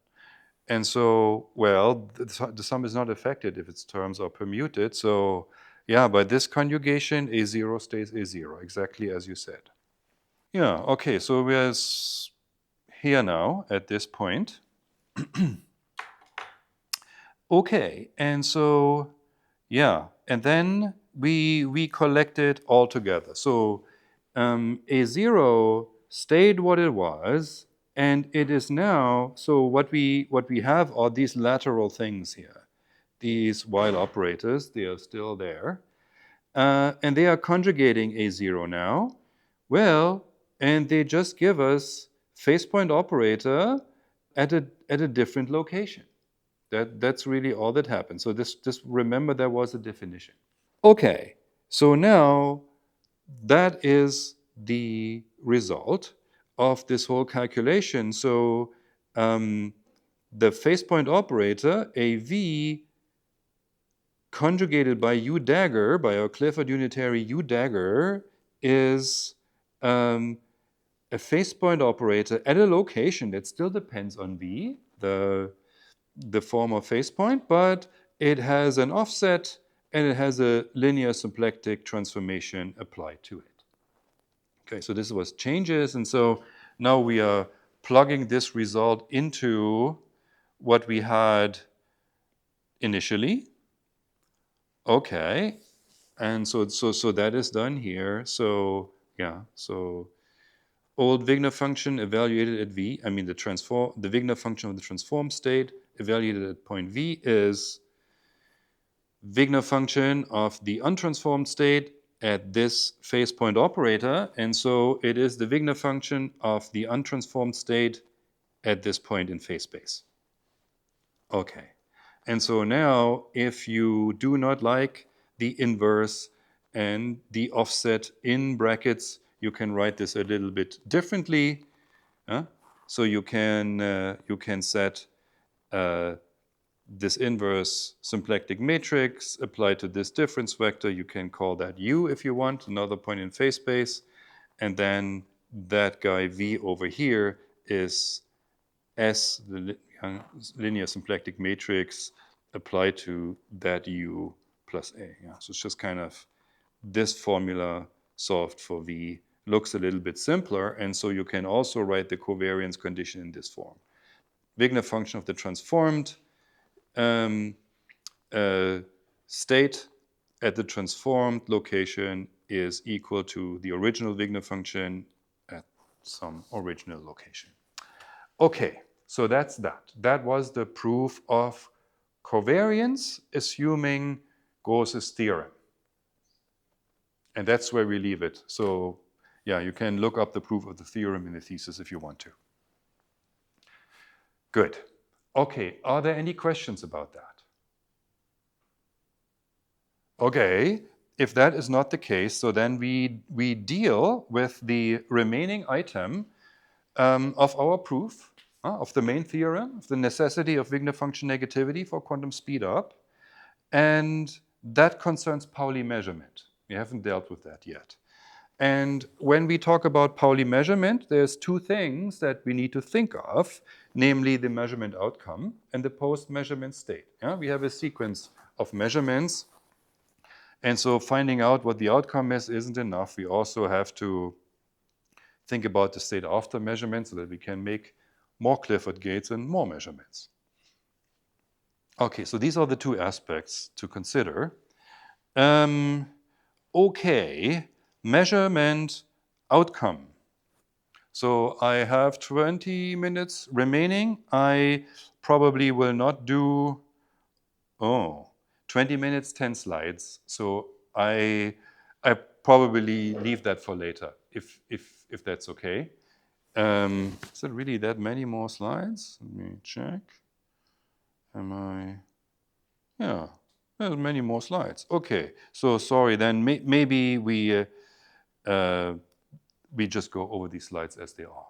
And so, well, the sum is not affected if its terms are permuted. So, yeah, by this conjugation, A0 stays A0, exactly as you said. Yeah, okay, so we're here now at this point. Okay, and so, yeah, and then we collected all together. So A0 stayed what it was, and it is now, so what we have are these lateral things here. These while operators, they are still there. And they are conjugating A0 now. Well, and they just give us phase point operator at a different location. That's really all that happened. So this remember there was a definition. Okay, so now that is the result of this whole calculation. So the phase point operator, AV, conjugated by U dagger, by our Clifford unitary U dagger, is a phase point operator at a location that still depends on V, the form of phase point, but it has an offset and it has a linear symplectic transformation applied to it. Okay, so this was changes, and so now we are plugging this result into what we had initially. Okay, and so that is done here. So yeah, so old Wigner function evaluated at V. I mean the Wigner function of the transform state evaluated at point V is Wigner function of the untransformed state at this phase point operator, and so it is the Wigner function of the untransformed state at this point in phase space. Okay, and so now if you do not like the inverse and the offset in brackets, you can write this a little bit differently. So you can set this inverse symplectic matrix applied to this difference vector. You can call that U if you want, another point in phase space. And then that guy V over here is S, the linear symplectic matrix applied to that U plus A. Yeah. So it's just kind of this formula solved for V looks a little bit simpler. And so you can also write the covariance condition in this form. Wigner function of the transformed state at the transformed location is equal to the original Wigner function at some original location. Okay, so that's that. That was the proof of covariance, assuming Gauss's theorem. And that's where we leave it. So yeah, you can look up the proof of the theorem in the thesis if you want to. Good. Okay, are there any questions about that? Okay, if that is not the case, so then we deal with the remaining item of our proof, of the main theorem, of the necessity of Wigner function negativity for quantum speedup. And that concerns Pauli measurement. We haven't dealt with that yet. And when we talk about Pauli measurement, there's two things that we need to think of, namely the measurement outcome and the post-measurement state. Yeah? We have a sequence of measurements. And so finding out what the outcome is isn't enough. We also have to think about the state after measurement so that we can make more Clifford gates and more measurements. Okay, so these are the two aspects to consider. Okay, measurement outcome. So I have 20 minutes remaining. I probably will not do, 20 minutes, 10 slides. So I probably leave that for later, if that's okay. Is it really that many more slides? Let me check. Yeah, there's many more slides. Okay, so sorry, then maybe we just go over these slides as they are,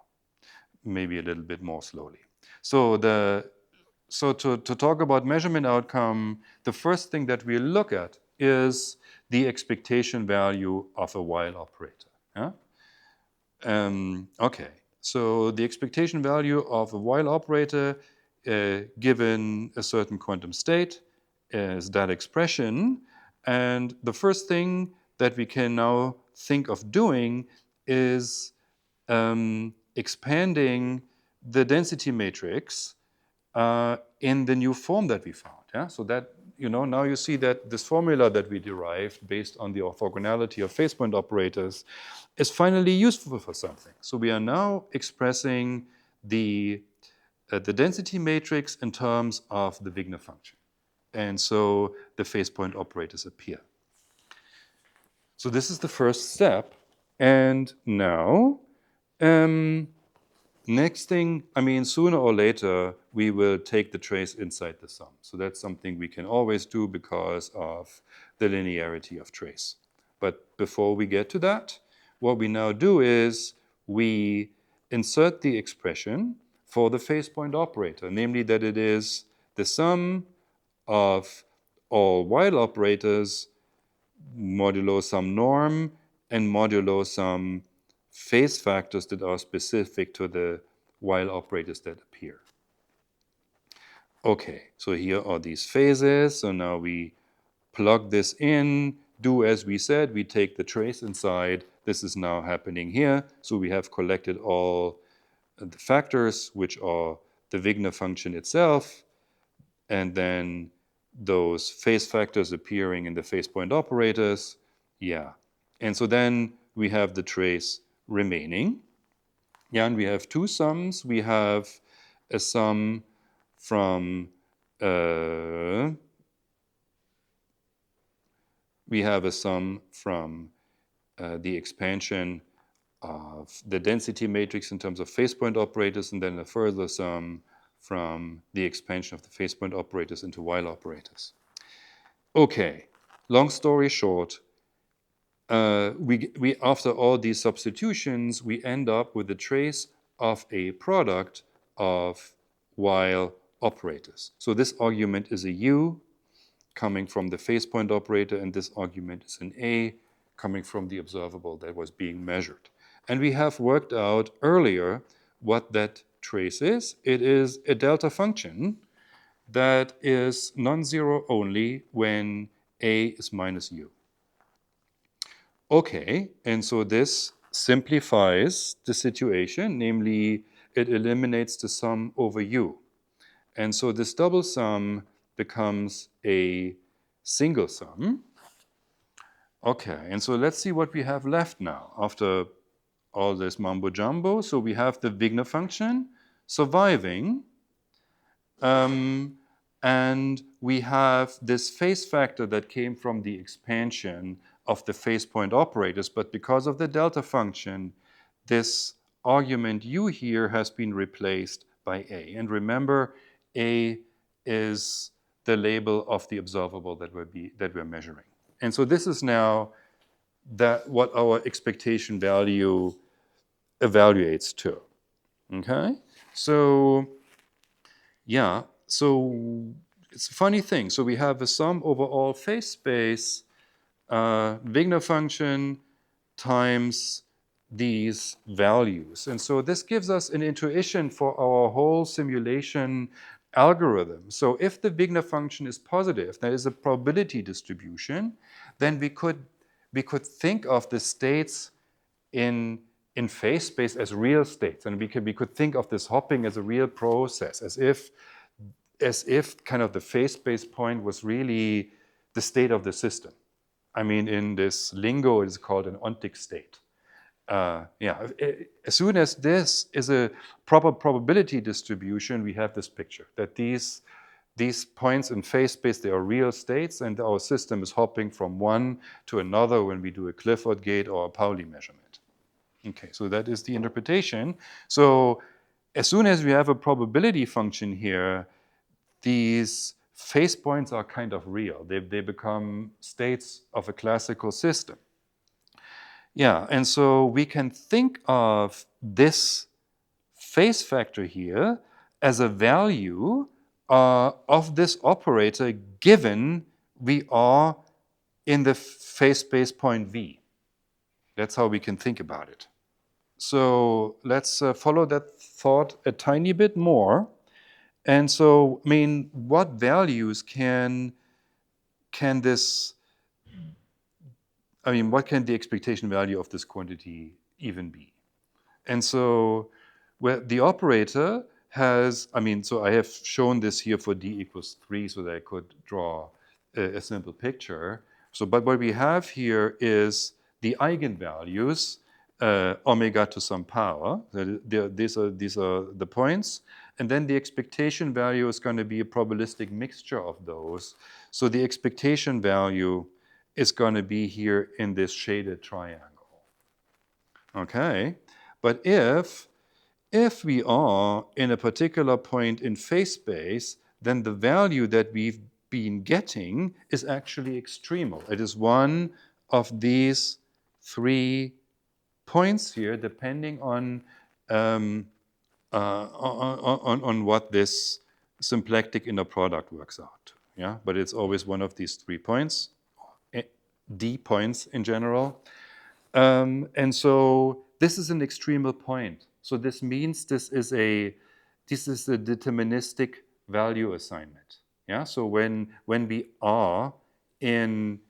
maybe a little bit more slowly. So to talk about measurement outcome, the first thing that we look at is the expectation value of a while operator. Yeah? Okay, so the expectation value of a while operator given a certain quantum state is that expression. And the first thing that we can now think of doing is expanding the density matrix in the new form that we found. Yeah? So that, now you see that this formula that we derived based on the orthogonality of phase point operators is finally useful for something. So we are now expressing the density matrix in terms of the Wigner function. And so the phase point operators appear. So this is the first step. And now, next thing, sooner or later, we will take the trace inside the sum. So that's something we can always do because of the linearity of trace. But before we get to that, what we now do is we insert the expression for the phase point operator, namely that it is the sum of all while operators modulo some norm and modulo some phase factors that are specific to the while operators that appear. Okay, so here are these phases. So now we plug this in, do as we said, we take the trace inside. This is now happening here. So we have collected all the factors, which are the Wigner function itself, and then those phase factors appearing in the phase point operators. Yeah. And so then we have the trace remaining. Yeah, and we have two sums. We have a sum from the expansion of the density matrix in terms of phase point operators, and then a further sum from the expansion of the phase point operators into while operators. Okay, long story short, we after all these substitutions, we end up with a trace of a product of while operators. So this argument is a U coming from the phase point operator, and this argument is an A coming from the observable that was being measured. And we have worked out earlier what that trace is. It is a delta function that is non-zero only when A is minus U. Okay, and so this simplifies the situation, namely it eliminates the sum over U. And so this double sum becomes a single sum. Okay, and so let's see what we have left now after all this mumbo jumbo. So we have the Wigner function surviving, and we have this phase factor that came from the expansion of the phase point operators, but because of the delta function, this argument u here has been replaced by a. And remember, a is the label of the observable that we're measuring. And so this is now what our expectation value evaluates to. Okay? So, yeah, so it's a funny thing. So we have a sum over all phase space, Wigner function times these values. And so this gives us an intuition for our whole simulation algorithm. So if the Wigner function is positive, that is a probability distribution, then we could think of the states in phase space as real states, and we could think of this hopping as a real process, as if kind of the phase space point was really the state of the system. I mean, in this lingo, it is called an ontic state. As soon as this is a proper probability distribution, we have this picture that these points in phase space, they are real states, and our system is hopping from one to another when we do a Clifford gate or a Pauli measurement. Okay, so that is the interpretation. So as soon as we have a probability function here, these phase points are kind of real. They become states of a classical system. Yeah, and so we can think of this phase factor here as a value of this operator given we are in the phase space point V. That's how we can think about it. So let's follow that thought a tiny bit more. And so, I mean, what values can this, I mean, what can the expectation value of this quantity even be? And so, well, the operator has, I mean, so I have shown this here for d equals 3 so that I could draw a simple picture. So, but what we have here is the eigenvalues, omega to some power. These are the points. And then the expectation value is going to be a probabilistic mixture of those. So the expectation value is going to be here in this shaded triangle. Okay, but if we are in a particular point in phase space, then the value that we've been getting is actually extremal. It is one of these 3 points here, depending on what this symplectic inner product works out. Yeah, but it's always one of these 3 points, d points in general. And so this is an extremal point. So this means this is a deterministic value assignment. Yeah. So when we are in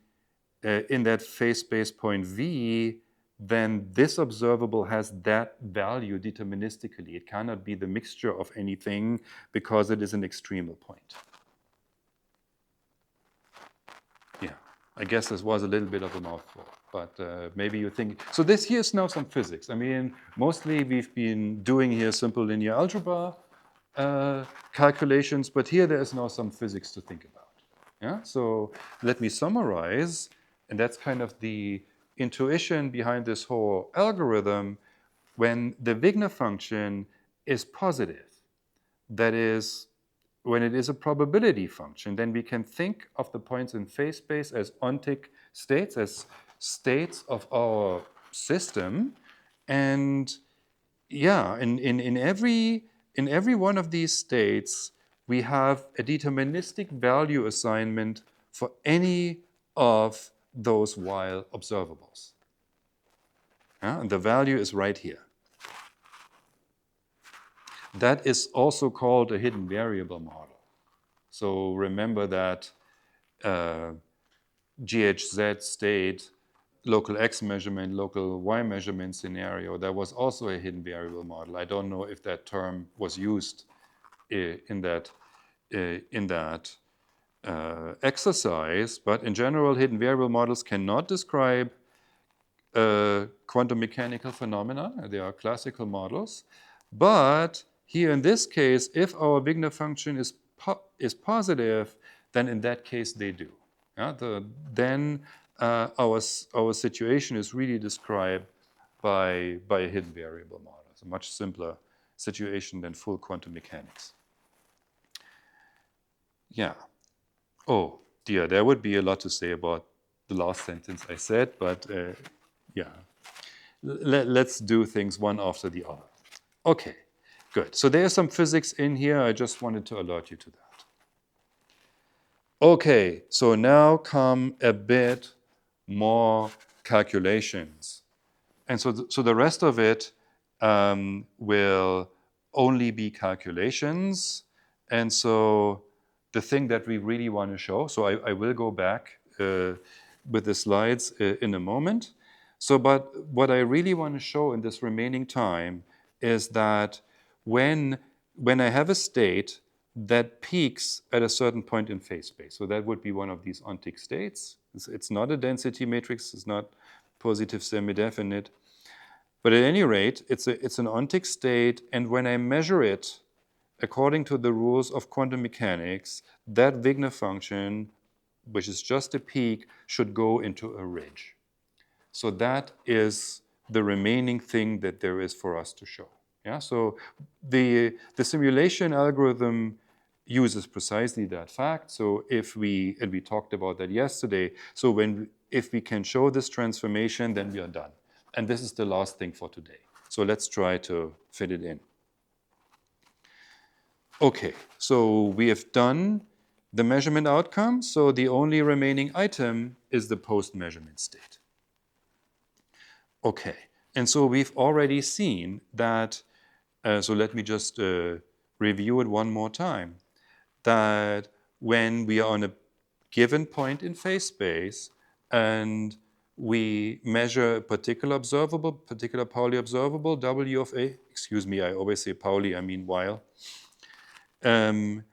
that phase space point V, then this observable has that value deterministically. It cannot be the mixture of anything because it is an extremal point. Yeah, I guess this was a little bit of a mouthful, but maybe you think, so this here is now some physics. I mean, mostly we've been doing here simple linear algebra calculations, but here there is now some physics to think about. Yeah, so let me summarize, and that's kind of the intuition behind this whole algorithm. When the Wigner function is positive, that is, when it is a probability function, then we can think of the points in phase space as ontic states, as states of our system. And yeah, in every one of these states, we have a deterministic value assignment for any of those while observables. Yeah, and the value is right here. That is also called a hidden variable model. So remember that GHZ state, local X measurement, local Y measurement scenario, there was also a hidden variable model. I don't know if that term was used in that exercise, but in general, hidden variable models cannot describe quantum mechanical phenomena. They are classical models. But here in this case, if our Wigner function is positive, then in that case they do. Yeah? Then our situation is really described by a hidden variable model. It's a much simpler situation than full quantum mechanics. Yeah. Oh dear, there would be a lot to say about the last sentence I said, but yeah. Let's do things one after the other. Okay, good. So there's some physics in here. I just wanted to alert you to that. Okay, so now come a bit more calculations. And so the rest of it will only be calculations. And so the thing that we really want to show, so I will go back with the slides in a moment. So, but what I really want to show in this remaining time is that when I have a state that peaks at a certain point in phase space, so that would be one of these ontic states. It's not a density matrix, it's not positive semi-definite. But at any rate, it's an ontic state, and when I measure it according to the rules of quantum mechanics, that Wigner function, which is just a peak, should go into a ridge. So that is the remaining thing that there is for us to show. Yeah? So the simulation algorithm uses precisely that fact. So if we, and we talked about that yesterday, so if we can show this transformation, then we are done. And this is the last thing for today. So let's try to fit it in. Okay, so we have done the measurement outcome. So the only remaining item is the post-measurement state. Okay, and so we've already seen that, so let me just review it one more time, that when we are on a given point in phase space and we measure a particular observable, particular Pauli observable, W of A, excuse me, I always say Pauli, I mean while, then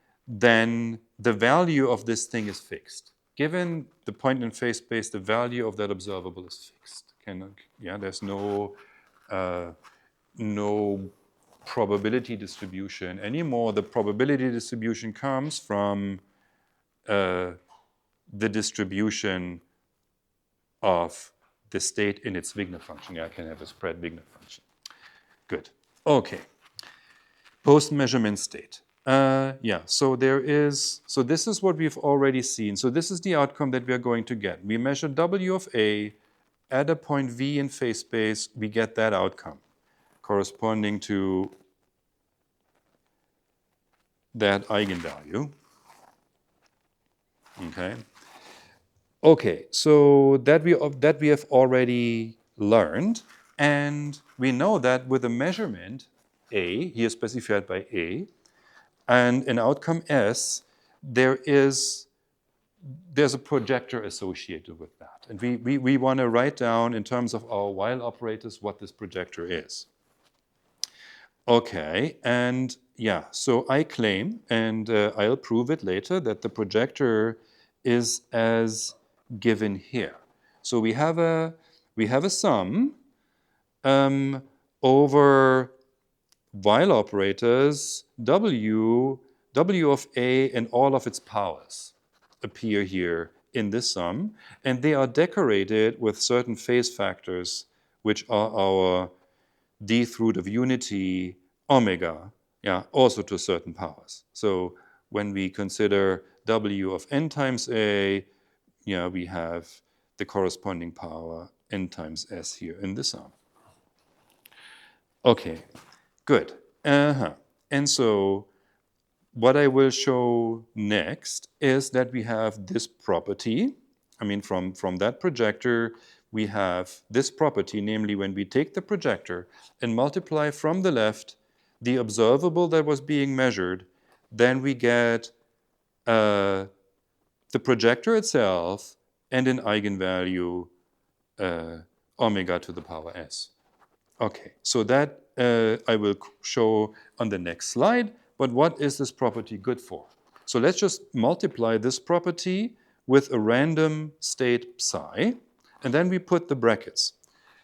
the value of this thing is fixed. Given the point in phase space, the value of that observable is fixed. There's no probability distribution anymore. The probability distribution comes from the distribution of the state in its Wigner function. I can have a spread Wigner function. Good. Okay. Post-measurement state. So this is what we've already seen. So this is the outcome that we are going to get. We measure W of A at a point V in phase space, we get that outcome corresponding to that eigenvalue. Okay, so that we have already learned, and we know that with a measurement A, here specified by A, and an outcome S, there's a projector associated with that. And we want to write down in terms of our while operators what this projector is. Okay, and yeah, so I claim, and I'll prove it later, that the projector is as given here. So we have a sum over while operators W of A and all of its powers appear here in this sum, and they are decorated with certain phase factors, which are our dth root of unity omega, also to certain powers. So when we consider W of n times A, we have the corresponding power n times S here in the sum. Okay, good. And so what I will show next is that we have this property. I mean, from that projector, we have this property, namely when we take the projector and multiply from the left the observable that was being measured, then we get the projector itself and an eigenvalue omega to the power S. Okay, so that I will show on the next slide. But what is this property good for? So let's just multiply this property with a random state psi, and then we put the brackets.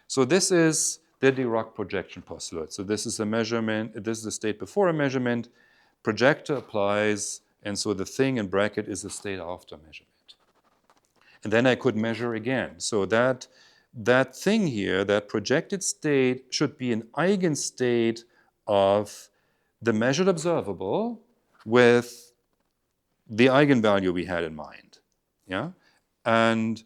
So this is the Dirac projection postulate. So this is a measurement, this is the state before a measurement, projector applies, and so the thing in bracket is the state after measurement. And then I could measure again. So that thing here, that projected state, should be an eigenstate of the measured observable with the eigenvalue we had in mind. Yeah? And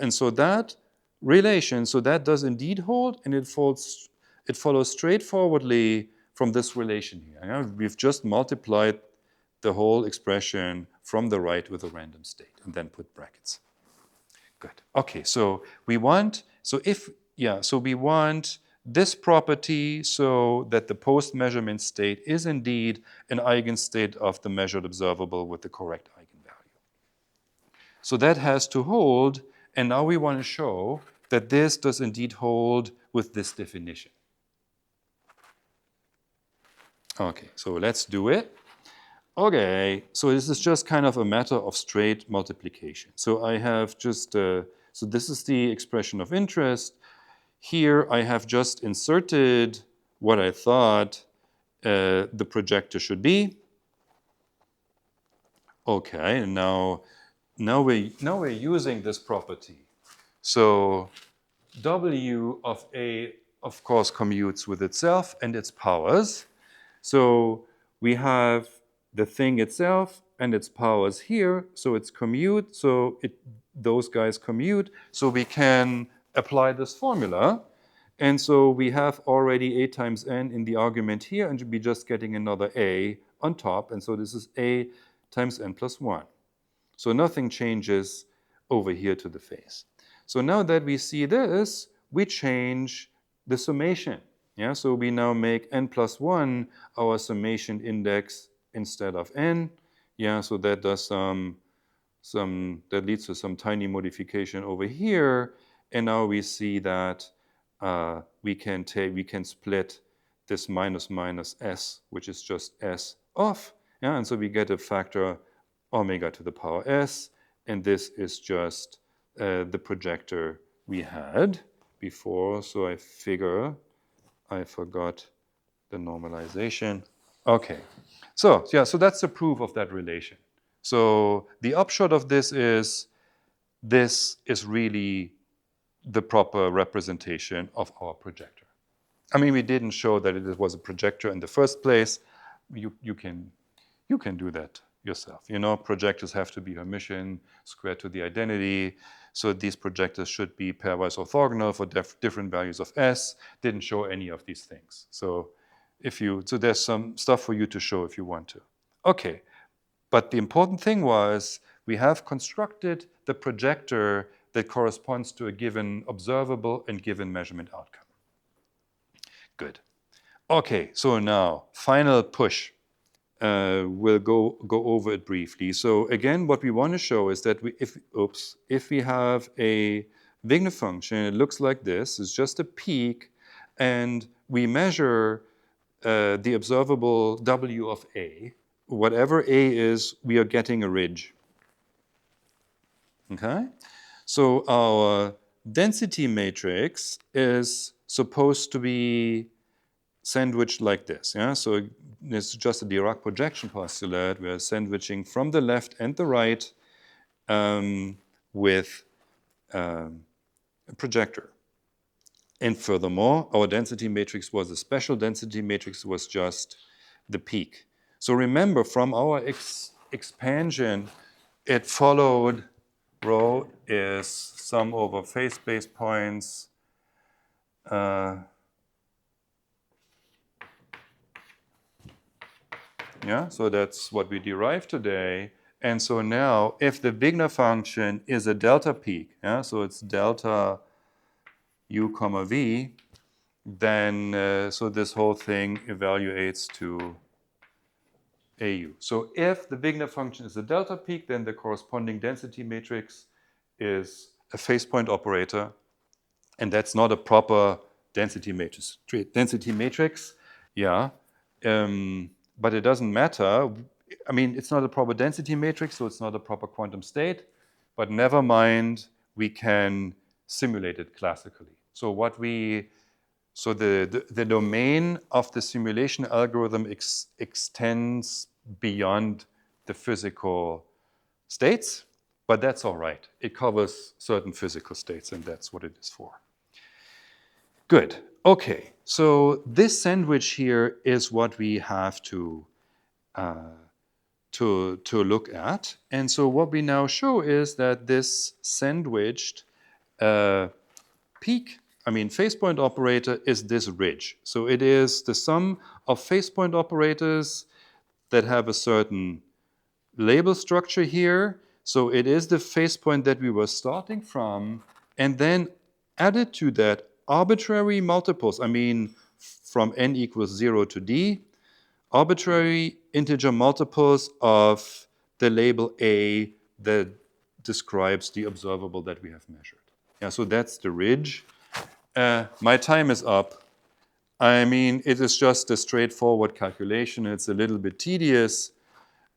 so that relation, so that does indeed hold, and it follows straightforwardly from this relation here. Yeah? We've just multiplied the whole expression from the right with a random state and then put brackets. Good. Okay, so we want, we want this property so that the post-measurement state is indeed an eigenstate of the measured observable with the correct eigenvalue. So that has to hold, and now we want to show that this does indeed hold with this definition. Okay, so let's do it. Okay, so this is just kind of a matter of straight multiplication. So I have just, so this is the expression of interest. Here I have just inserted what I thought the projector should be. Okay, and now we're using this property. So W of A, of course, commutes with itself and its powers. So we have the thing itself and its powers here, so it's commute, so those guys commute, so we can apply this formula. And so we have already A times N in the argument here, and we'll be just getting another A on top, and so this is A times N plus 1. So nothing changes over here to the face. So now that we see this, we change the summation. Yeah, so we now make N plus 1 our summation index instead of N. Yeah, so that does that leads to some tiny modification over here. And now we see that we can split this minus minus S, which is just S off. Yeah, and so we get a factor omega to the power S, and this is just the projector we had before. So I figure I forgot the normalization. Okay, so that's the proof of that relation. So the upshot of this is really the proper representation of our projector. I mean, we didn't show that it was a projector in the first place. You can do that yourself. You know, projectors have to be Hermitian, squared to the identity. So these projectors should be pairwise orthogonal for different values of S. Didn't show any of these things. So there's some stuff for you to show if you want to. Okay, but the important thing was we have constructed the projector that corresponds to a given observable and given measurement outcome. Good. Okay, so now final push. We'll go over it briefly. So again, what we want to show is that if we have a Wigner function, it looks like this. It's just a peak, and we measure the observable W of A. Whatever A is, we are getting a ridge. Okay? So our density matrix is supposed to be sandwiched like this. Yeah? So it's just a Dirac projection postulate. We're sandwiching from the left and the right with a projector. And furthermore, our density matrix was a special density matrix, was just the peak. So remember, from our expansion, it followed rho is sum over phase space points yeah, so that's what we derived today. And so now, if the Wigner function is a delta peak, yeah, so it's delta u comma v, then so this whole thing evaluates to AU. So if the Wigner function is a delta peak, then the corresponding density matrix is a phase point operator, and that's not a proper density matrix. Yeah, but it doesn't matter. I mean, it's not a proper density matrix, so it's not a proper quantum state, but never mind, we can simulate it classically. So the domain of the simulation algorithm extends beyond the physical states, but that's all right. It covers certain physical states, and that's what it is for. Good. Okay. So this sandwich here is what we have to look at. And so what we now show is that this sandwiched phase point operator is this ridge. So it is the sum of phase point operators that have a certain label structure here. So it is the phase point that we were starting from, and then added to that arbitrary multiples, from n equals 0 to d, arbitrary integer multiples of the label A that describes the observable that we have measured. Yeah, so that's the ridge. My time is up. It is just a straightforward calculation. It's a little bit tedious,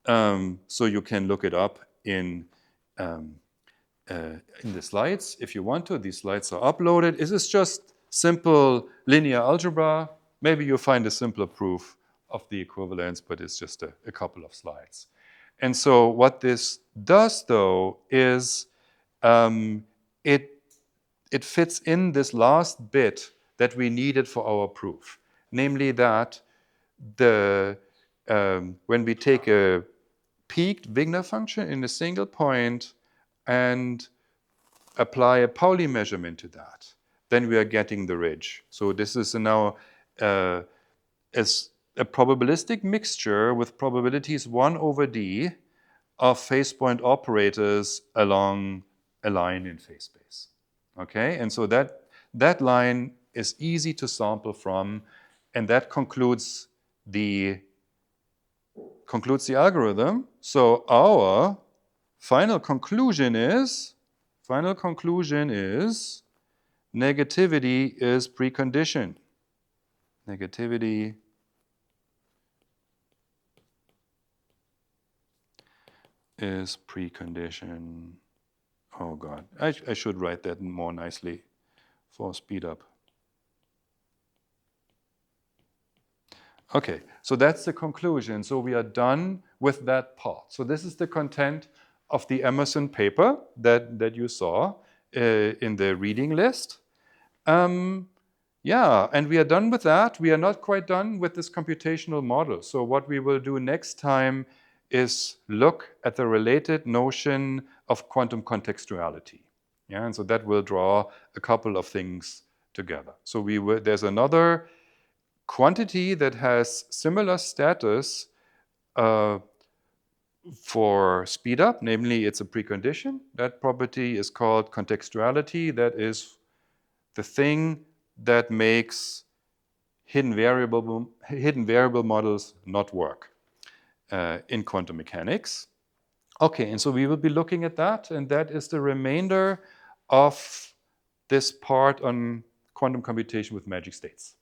so you can look it up in the slides if you want to. These slides are uploaded. This is just simple linear algebra. Maybe you'll find a simpler proof of the equivalence, but it's just a couple of slides. And so what this does, though, is it fits in this last bit that we needed for our proof, namely that when we take a peaked Wigner function in a single point and apply a Pauli measurement to that, then we are getting the ridge. So this is now as a probabilistic mixture with probabilities 1 over d of phase point operators along a line in phase space. Okay, and so that line is easy to sample from, and that concludes the algorithm. So our final conclusion is negativity is precondition. Negativity is precondition. Oh God, I should write that more nicely for speed up. Okay, so that's the conclusion. So we are done with that part. So this is the content of the Emerson paper that you saw in the reading list. Yeah, and we are done with that. We are not quite done with this computational model. So what we will do next time is look at the related notion of quantum contextuality. Yeah, and so that will draw a couple of things together. So there's another quantity that has similar status for speed up, namely it's a precondition. That property is called contextuality. That is the thing that makes hidden variable models not work in quantum mechanics. Okay, and so we will be looking at that, and that is the remainder of this part on quantum computation with magic states.